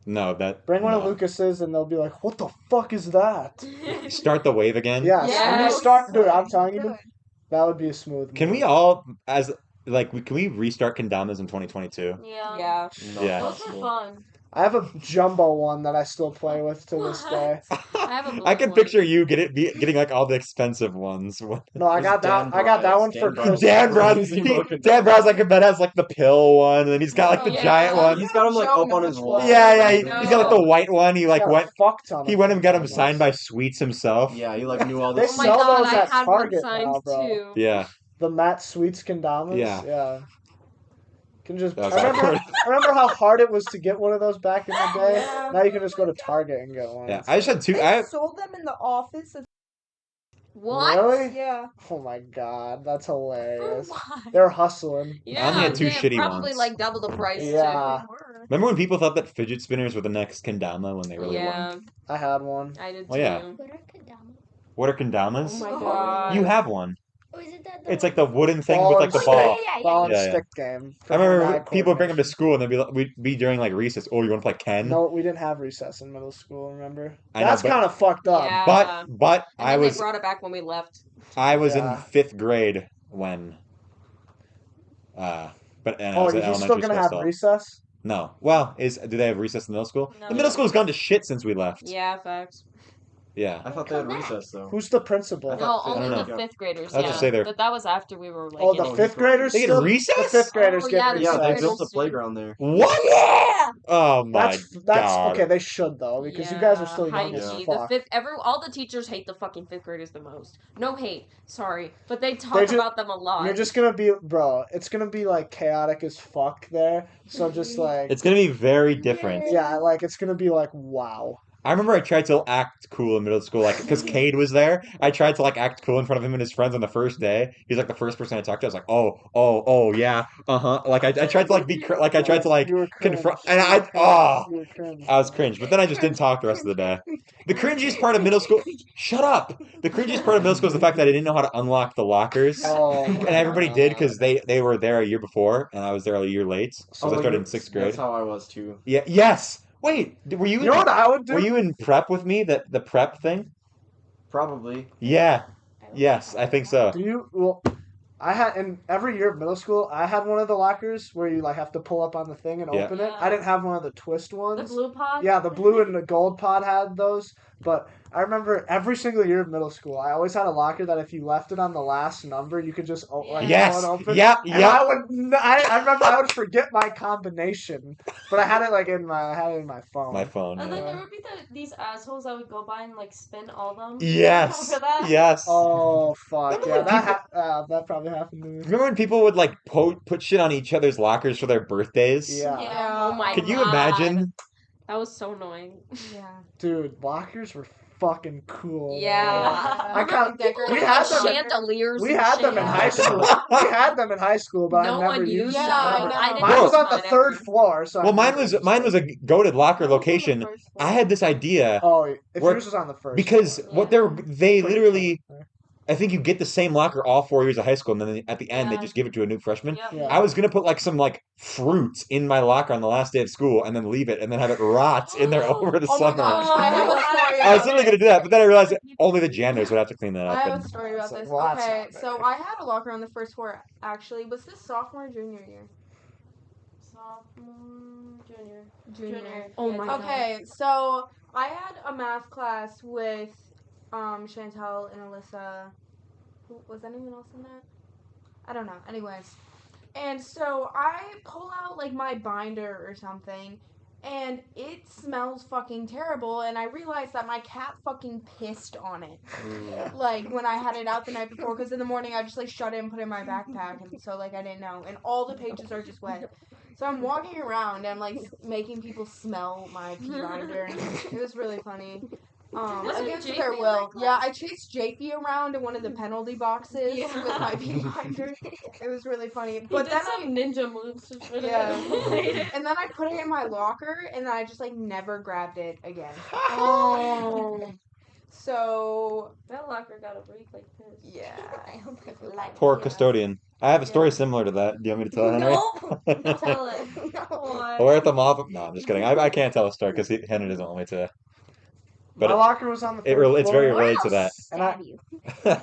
No, that Bring one of no. Lucas's, and they'll be like, "What the fuck is that?" Start the wave again. Yes. When you start, dude, I'm telling you, Good. that would be a smooth. Can we move. all can we restart Kendamas in 2022? Yeah. Yeah. Not Yeah. Those were possible. fun. I have a jumbo one that I still play with to this day. I have a blue I can one. picture you getting like all the expensive ones. No, I got that. I got that one for Christmas. Dan Brown's like Ben has like the pill one, and then he's got like the Oh, yeah. giant one. He's got him like Show up on me his which wall. one. Yeah, he's No. got like the white one. He like Got a went. fuck ton. He of went and got him Kendamas. signed by Sweets himself. Yeah, he like knew all They this. Oh my sell god, those I at had Target one signed now, bro. too. Yeah. The Matt Sweets Kendamas. Yeah. Yeah. Can just. That was I remember. awkward. I remember how hard it was to get one of those back in the day. Yeah. Now you can just go to Target and get one. Yeah, I just had two. They sold them in the office. What? Really? Yeah. Oh my god, that's hilarious. What? They're hustling. Yeah, only had two they shitty probably ones. like double the price Yeah. Remember when people thought that fidget spinners were the next kendama when they too. really Yeah, weren't? I had one. I did Well, too. yeah. What are kendamas? What are kendamas? Oh my Oh. god. You have one. Or is it that? It's like the wooden thing Ball with like and the ball. Yeah. Ball and Yeah, yeah. stick game. I remember hand-eye people would bring them to coordination. school and they'd be like, we'd be during like recess. Oh, you want to play Ken? No, we didn't have recess in middle school. Remember? I know, That's but- kind of fucked up. Yeah. But And I then was they brought it back when we left. in Yeah. 5th grade when. But and I Oh, was are at you still elementary gonna school have still. recess? No. Well, do they have recess in middle school? No. The middle school's gone to shit since we left. Yeah, facts. Yeah. I thought they had recess though. Who's the principal? I No, thought- only I don't the know. 5th graders. I'll Yeah, just say they're- but that was after we were like. Oh, in the Oh, fifth graders. They get still- recess? The fifth graders Oh, get yeah, the Yeah, recess. they fifth built a graders. playground there. What? Yeah. Oh my That's god. okay. They should though because you guys are still high young as key. fuck. The all the teachers hate the fucking 5th graders the most. No hate, sorry, but they talk They ju- about them a lot. You're just gonna be, bro. It's gonna be like chaotic as fuck there. So just like, It's gonna be very different. yeah, like it's gonna be like, wow. I remember I tried to act cool in middle school, like because Cade was there. I tried to like act cool in front of him and his friends on the first day. He's like the first person I talked to. I was like, oh, yeah, Like I tried to like I tried to like You were cringe. confront, and You were cringe. I was cringe. But then I just didn't talk the rest of the day. The cringiest part of middle school. Shut up. The cringiest part of middle school is the fact that I didn't know how to unlock the lockers. Oh, And everybody did because they were there a year before, and I was there a year late. So I started in 6th grade. That's how I was too. Yeah. Yes. Wait. Were you? You know what I would do? Were you in prep with me? The prep thing? Probably. Yeah. Yes, I think so. Do you? Well, I had in every year of middle school. I had one of the lockers where you like have to pull up on the thing and Yeah. open it. I didn't have one of the twist ones. The blue pod? Yeah, the blue and the gold pod had those. But I remember every single year of middle school, I always had a locker that if you left it on the last number, you could just like Yes. pull it open. Yeah. And Yeah. I remember I would forget my combination, but I had it in my phone. My phone. And then Yeah. there would be these assholes that would go by and like spin all them. Yes. Remember that? Yes. Oh fuck Remember yeah! when That probably happened to me. Remember when people would like put shit on each other's lockers for their birthdays? Yeah, Oh my Could you God. imagine? That was so annoying. Yeah. dude, lockers were fucking cool. Yeah. I can't. Decorate We the had them. Chandeliers. We and had shit. them in high school. We had them in high school, but No I never one used used them. them. them. Yeah, I didn't Mine was use on the mine third ever. floor, so Well, I mine never was used mine them. was a goated locker Mine was on the location. first floor. I had this idea Oh, if Work- yours was on the first. because floor. what they literally. I think you get the same locker all 4 years of high school, and then at the end they Yeah. just give it to a new freshman. Yep. Yeah. I was gonna put like some like fruit in my locker on the last day of school, and then leave it, and then have it rot in there over the Oh my summer. gosh, I have a story I was about literally gonna do that, but then I realized that only the janitors would have to clean that I up. have And a story about It's like, this. well, that's Okay, not so fair. I had a locker on the first floor. Actually, was this sophomore or junior year? Sophomore, junior. Junior. Oh my God. Okay, so I had a math class with Chantil and Alyssa. Was anyone else in that? I don't know. Anyways. And so I pull out like my binder or something, and it smells fucking terrible, and I realized that my cat fucking pissed on it. Like when I had it out the night before, because in the morning I just like shut it and put it in my backpack, and so like I didn't know, and all the pages are just wet. So I'm walking around and I'm like making people smell my pee binder, and it was really funny. Wasn't Against JP their will. like that? Yeah, I chased JP around in one of the penalty boxes Yeah. with my pee binder. It was really funny. But But did then some ninja moves to try to Yeah. and then I put it in my locker, and then I just like never grabbed it again. Oh. So That locker got a break like this. yeah. I hope I poor custodian. I have a story similar to that. Do you want me to tell it, Henry? Nope. Tell it. No. We're at the mall. No, I'm just kidding. I can't tell a story because Henry doesn't want me to. My But locker was on the third it's floor. very Or related I'll to that. And I- stab you.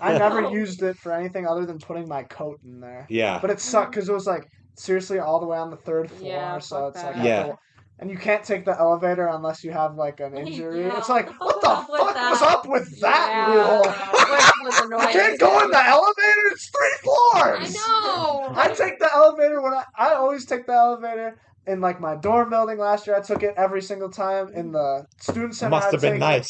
I never used it for anything other than putting my coat in there. Yeah. But it sucked because it was like seriously all the way on the third floor. Yeah, So fuck it's like that. Yeah. and you can't take the elevator unless you have like an injury. Yeah, It's like what what the the fuck was fuck that? was up with that Yeah. rule? Which was You annoying. can't go in the elevator. It's 3 floors. I know. I take the elevator when I always take the elevator in like my dorm building. Last year I took it every single time in the student center. Must I'd have been take nice.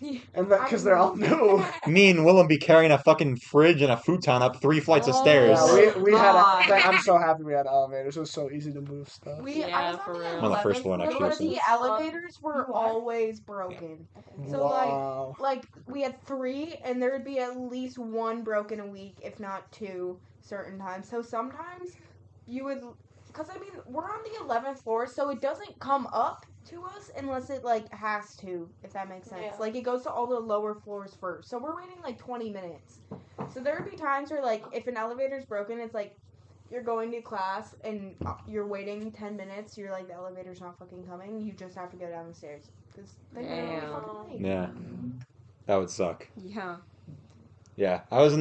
it, and because they're all new. Me and Willem be carrying a fucking fridge and a futon up 3 flights of stairs. Yeah, we had. God. I'm so happy we had elevators. It was so easy to move stuff. I Yeah, was for on the real. On the first 11th floor next floor, to us. the elevators were You are? always broken. So Wow. like we had 3, and there would be at least 1 broken a week, if not 2, certain times. So sometimes you would, because I mean we're on the 11th floor, so it doesn't come up to us unless it like has to, if that makes sense. Yeah. Like it goes to all the lower floors first. So we're waiting like 20 minutes. So there would be times where like if an elevator's broken, it's like you're going to class and you're waiting 10 minutes. You're like the elevator's not fucking coming. You just have to go down the stairs because they Damn. fucking late. Yeah. That would suck. Yeah. Yeah. I was in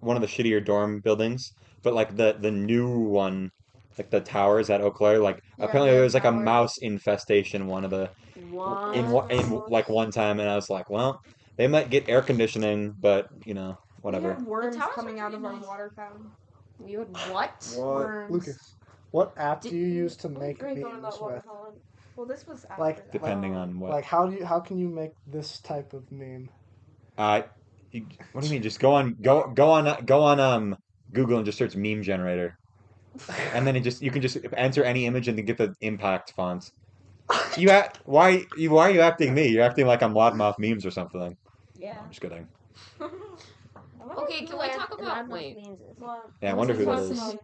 one of the shittier dorm buildings, but like the new one, like the towers at Eau Claire, like Yeah, apparently the there was like a tower. mouse infestation one of the What? in like one time, and I was like, well, they might get air conditioning, but We whatever. had worms towers coming are out of pretty our nice. water fountain. You had what? Worms. Lucas, what app do Did- you use to make Great going memes about water with? fountain. Well, this was after Like- that. Depending on what. Like how can you make this type of meme? What do you mean? Just go on Google and just search meme generator, and then you can just enter any image and then get the impact fonts. Why are you acting me? You're acting like I'm Loudmouth memes or something. Yeah. I'm just kidding. I wonder Okay, who can we Loud- talk about- Loudmouth wait. memes is. What? Yeah, I wonder who that What's is. the-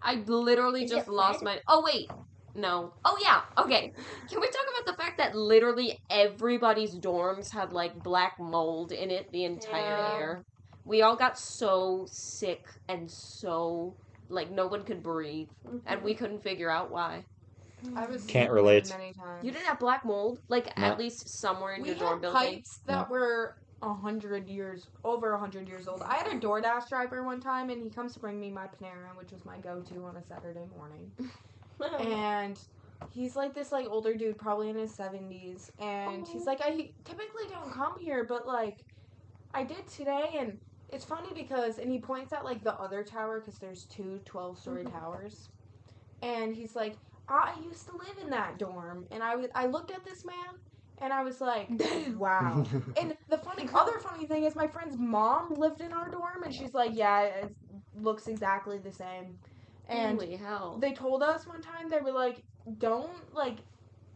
I literally Is just it lost red? my. Oh wait, no. Oh yeah. Okay. Can we talk about the fact that literally everybody's dorms had like black mold in it the entire Yeah. year? We all got so sick and so like no one could breathe, and we couldn't figure out why. I was Can't sick relate. many times. You didn't have black mold, like No. at least somewhere in We your dorm had building. pipes that were 100 years, over 100 years old. I had a DoorDash driver one time, and he comes to bring me my Panera, which was my go-to on a Saturday morning. And he's like this like older dude, probably in his 70s, and he's like, I typically don't come here, but like I did today. And it's funny because, and he points at like the other tower, because there's 2 12-story towers, and he's like, I used to live in that dorm. And I looked at this man and I was like, wow. And the other funny thing is my friend's mom lived in our dorm, and she's like, yeah, it looks exactly the same. And Holy hell! they told us one time, they were like, don't like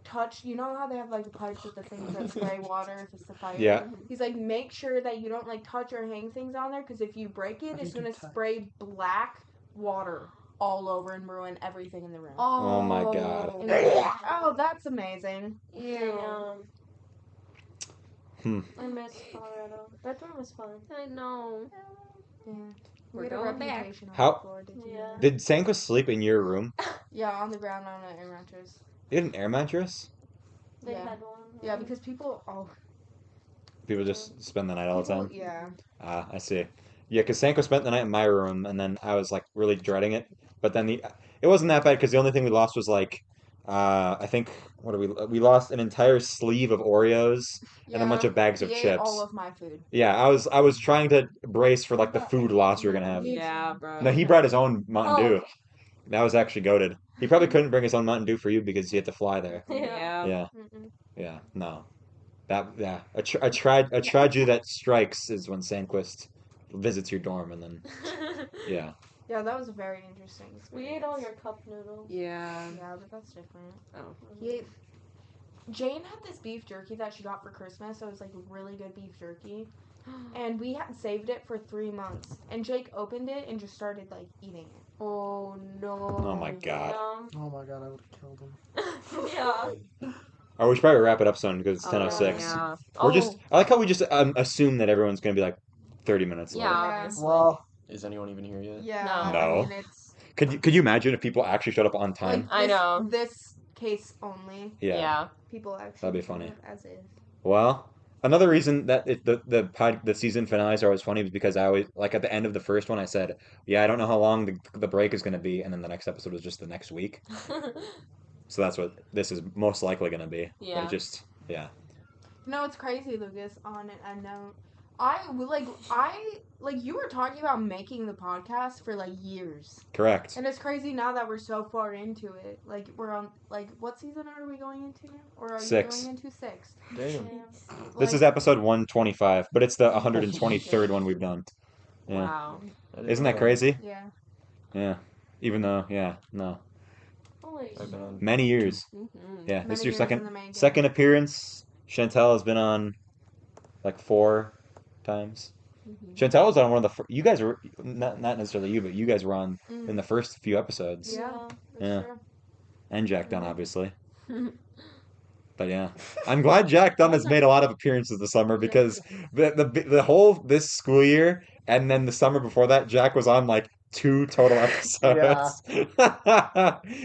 touch, you know how they have like the pipes with the things that spray water if it's the fire? Yeah. He's like, make sure that you don't like touch or hang things on there, because if you break it, it's gonna spray black water all over and ruin everything in the room. Oh my God. And they're like, oh, that's amazing. Damn. Hmm. I miss Colorado. That dorm was fun. I know. Yeah. We're We had a going back. reputation on How- the floor, did you Yeah. know? Did Sandquist sleep in your room? Yeah, on the ground on an air mattress. You had an air mattress? They Yeah. had one. Yeah, because people, People just spend the night all the time? yeah. Ah, I see. Yeah, because Sanko spent the night in my room, and then I was like really dreading it. But then it wasn't that bad because the only thing we lost was like, I think we lost an entire sleeve of Oreos and a bunch of bags of He ate chips. all of my food. Yeah, I was trying to brace for like the food loss we were gonna have. Yeah, bro. No, he brought his own Mountain Dew. Oh. That was actually goated. He probably couldn't bring his own Mountain Dew for you because he had to fly there. Yeah. Yeah, Mm-mm. yeah, no. A tragedy that strikes is when Sandquist visits your dorm and then yeah. Yeah, that was a very interesting We experience. ate all your cup noodles. Yeah. Yeah, but that's different. Oh. He ate... Jane had this beef jerky that she got for Christmas, so it was like really good beef jerky. And we had saved it for 3 months. And Jake opened it and just started like eating it. Oh no. Oh my God. Oh my god, I would have killed him. Yeah. Oh, we should probably wrap it up soon because it's Oh, 10:06. Yeah. We're just I like how we just assume that everyone's gonna be like 30 minutes late. Yeah. Yeah. Obviously. Well, Is anyone even here yet? Yeah. No. I mean, it's Could you imagine if people actually showed up on time? I know. This case only. Yeah. People actually. That'd be showed funny. up As if. Well, another reason that the season finales are always funny is because I always like at the end of the first one I said, yeah, I don't know how long the break is going to be, and then the next episode was just the next week. So that's what this is most likely going to be. But Yeah. it just No, it's crazy, Lucas. On it, I know. You were talking about making the podcast for like years, correct. and it's crazy now that we're so far into it. Like we're on what season are we going into now? Or are 6. you going into 6? Damn. This is episode 125, but it's the 123rd one we've done. Yeah. Wow. Isn't that crazy? Yeah. Yeah. Even though, no. Holy I've been on. Many years. Mm-hmm. Yeah, this is Many your years second in the making. second appearance. Chantel has been on like 4 times. Chantel was on one of the you guys were not necessarily you, but you guys were on in the first few episodes. Yeah. Yeah. True. And Jack Dunn, obviously. But yeah, I'm glad Jack Dunn has made a lot of appearances this summer because the whole this school year and then the summer before that, Jack was on like 2 total episodes.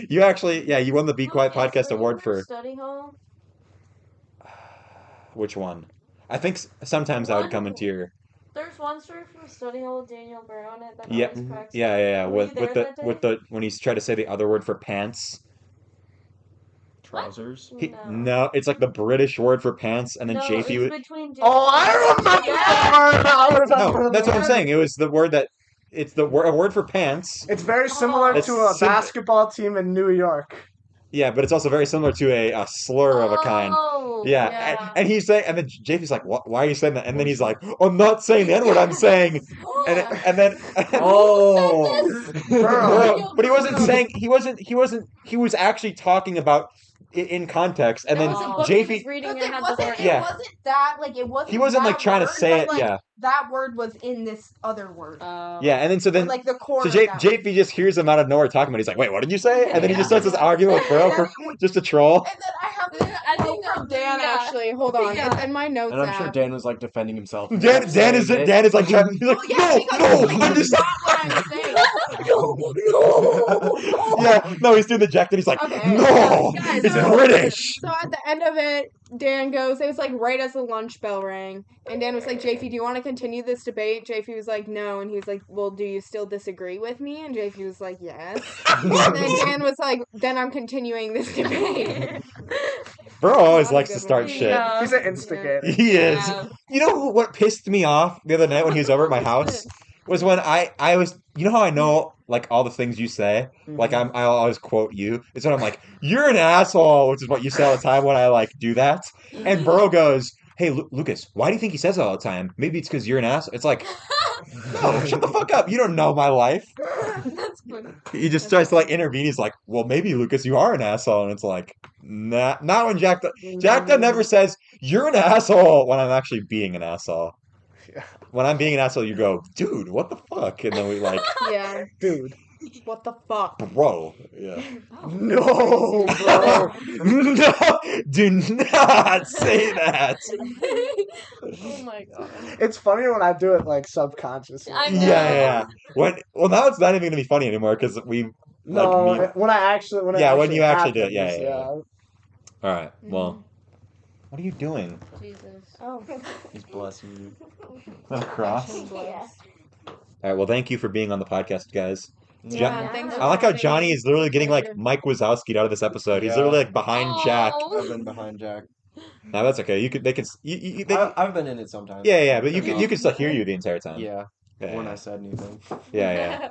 You actually, you won the Be Quiet Podcast Award for study hall. which one? I think sometimes I would come into your There's one story from study hall with Daniel Burow in it that yeah always cracks yeah me yeah yeah up. Were with you there that day? with the when he's trying to say the other word for pants. Trousers. No, it's like the British word for pants, and then No, Chafee it's was. between Oh, I remember that word. No, that's what I'm saying. It was the word that it's a word for pants. It's very similar It's to a sim- basketball team in New York. Yeah, but it's also very similar to a slur of a kind. Oh, Yeah, and he's saying, and then Chafee's like, "Why are you saying that?" And then he's like, "I'm not saying the N-word. I'm saying," and then Bro. but he wasn't saying he was actually talking about it in context, and then There was a book he was Chafee. reading Because and it had the wasn't, word. it Yeah. wasn't that, like, it wasn't He wasn't, like, that trying to word, say but, it, like, yeah. that word was in this other word. Yeah, and then so then Like, the core so of that word. JP just hears him out of nowhere talking about it. He's like, "Wait, what did you say?" And then he just starts this argument with Burow for just a troll. And then I have this I quote think from Dan, actually. Hold on. Yeah. It's in my notes And I'm sure app. Dan was like defending himself. Dan is like trying, he's like, Yeah, no, because I'm that's just not what I'm saying. yeah, no, he's doing the Jack, and he's like, Okay. no, Guys, it's so- British. So at the end of it, Dan goes, it was like right as the lunch bell rang. And Dan was like, JP, do you want to continue this debate? JP was like, no. And he was like, well, do you still disagree with me? And JP was like, yes. And then Dan was like, then I'm continuing this debate. Bro always That was a likes to good start one. shit. Yeah. He's an instigator. He is. Yeah. You know what pissed me off the other night when he was over at my house was when I was. You know how I know like all the things you say. Like I'll always quote you. It's when I'm like, "You're an asshole," which is what you say all the time when I like do that. And Burow goes, "Hey, Lucas, why do you think he says it all the time? Maybe it's because you're an asshole." It's like, no, shut the fuck up. You don't know my life. That's funny. He just tries to like intervene. He's like, "Well, maybe Lucas, you are an asshole," and it's like, nah, not when Jack never says you're an asshole when I'm actually being an asshole. Yeah. When I'm being an asshole, you go, "Dude, what the fuck?" And then we like, Yeah. Dude. What the fuck? "Bro, yeah, No, bro. no, do not say that." Oh my god. It's funnier when I do it like subconsciously. I Yeah, know. yeah. Well, now it's not even gonna be funny anymore because we No, like me. when I actually when it Yeah, when actually you actually do it. happens, Yeah. All right. Well, what are you doing? Jesus. Oh. He's blessing you. That a cross? Yeah. All right. Well, thank you for being on the podcast, guys. Yeah, thanks for I like how having Johnny me. is literally getting like Pleasure. Mike Wazowski out of this episode. He's Yeah. literally like behind Jack. I've been behind Jack. No, that's okay. They can. I've been in it sometimes. Yeah, but you can still hear you the entire time. Yeah. Yeah, When yeah. I said anything. Yeah.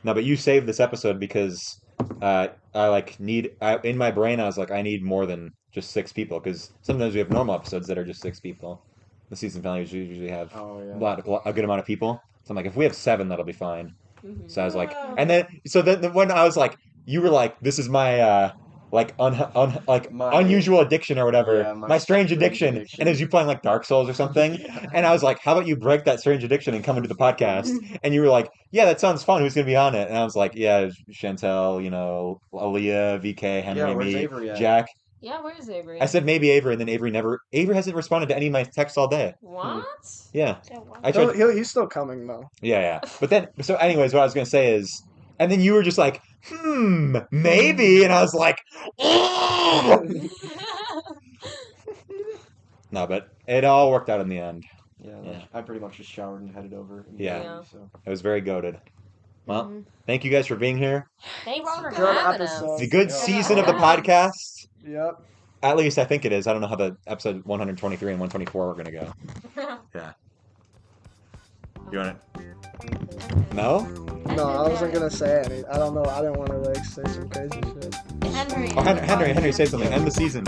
No, but you saved this episode because I like in my brain I was like I need more than just 6 people because sometimes we have normal episodes that are just 6 people. The season finales usually have Oh yeah. a good amount of people. So I'm like, if we have 7, that'll be fine. Mhm. So I was like, and then when I was like, you were like, this is my like My- unusual addiction or whatever, Yeah, my strange addiction, and it was you playing like Dark Souls or something, and I was like, how about you break that strange addiction and come into the podcast? And you were like, yeah, that sounds fun. Who's gonna be on it? And I was like, yeah, Chantel, Aaliyah, VK, Henry, Yeah, where's me, Avery at? Jack. Yeah, where's Avery? I said maybe Avery, and then Avery hasn't responded to any of my texts all day. What? Yeah. So what? I tried. He's still coming though. Yeah. But then, so anyways, what I was gonna say is, and then you were just like, maybe, and I was like, no, but it all worked out in the end. Yeah. I pretty much just showered and headed over. Yeah. So. I was very goated. Well, thank you guys for being here. Thanks for Good having episode. us. It's a good season of the podcast. Yep. At least I think it is. I don't know how the episode 123 and 124 are going to go. Yeah. You want it? No? No, I wasn't gonna say any. I don't know. I didn't want to like say some crazy shit. Henry. Oh, Henry, say something. End the season.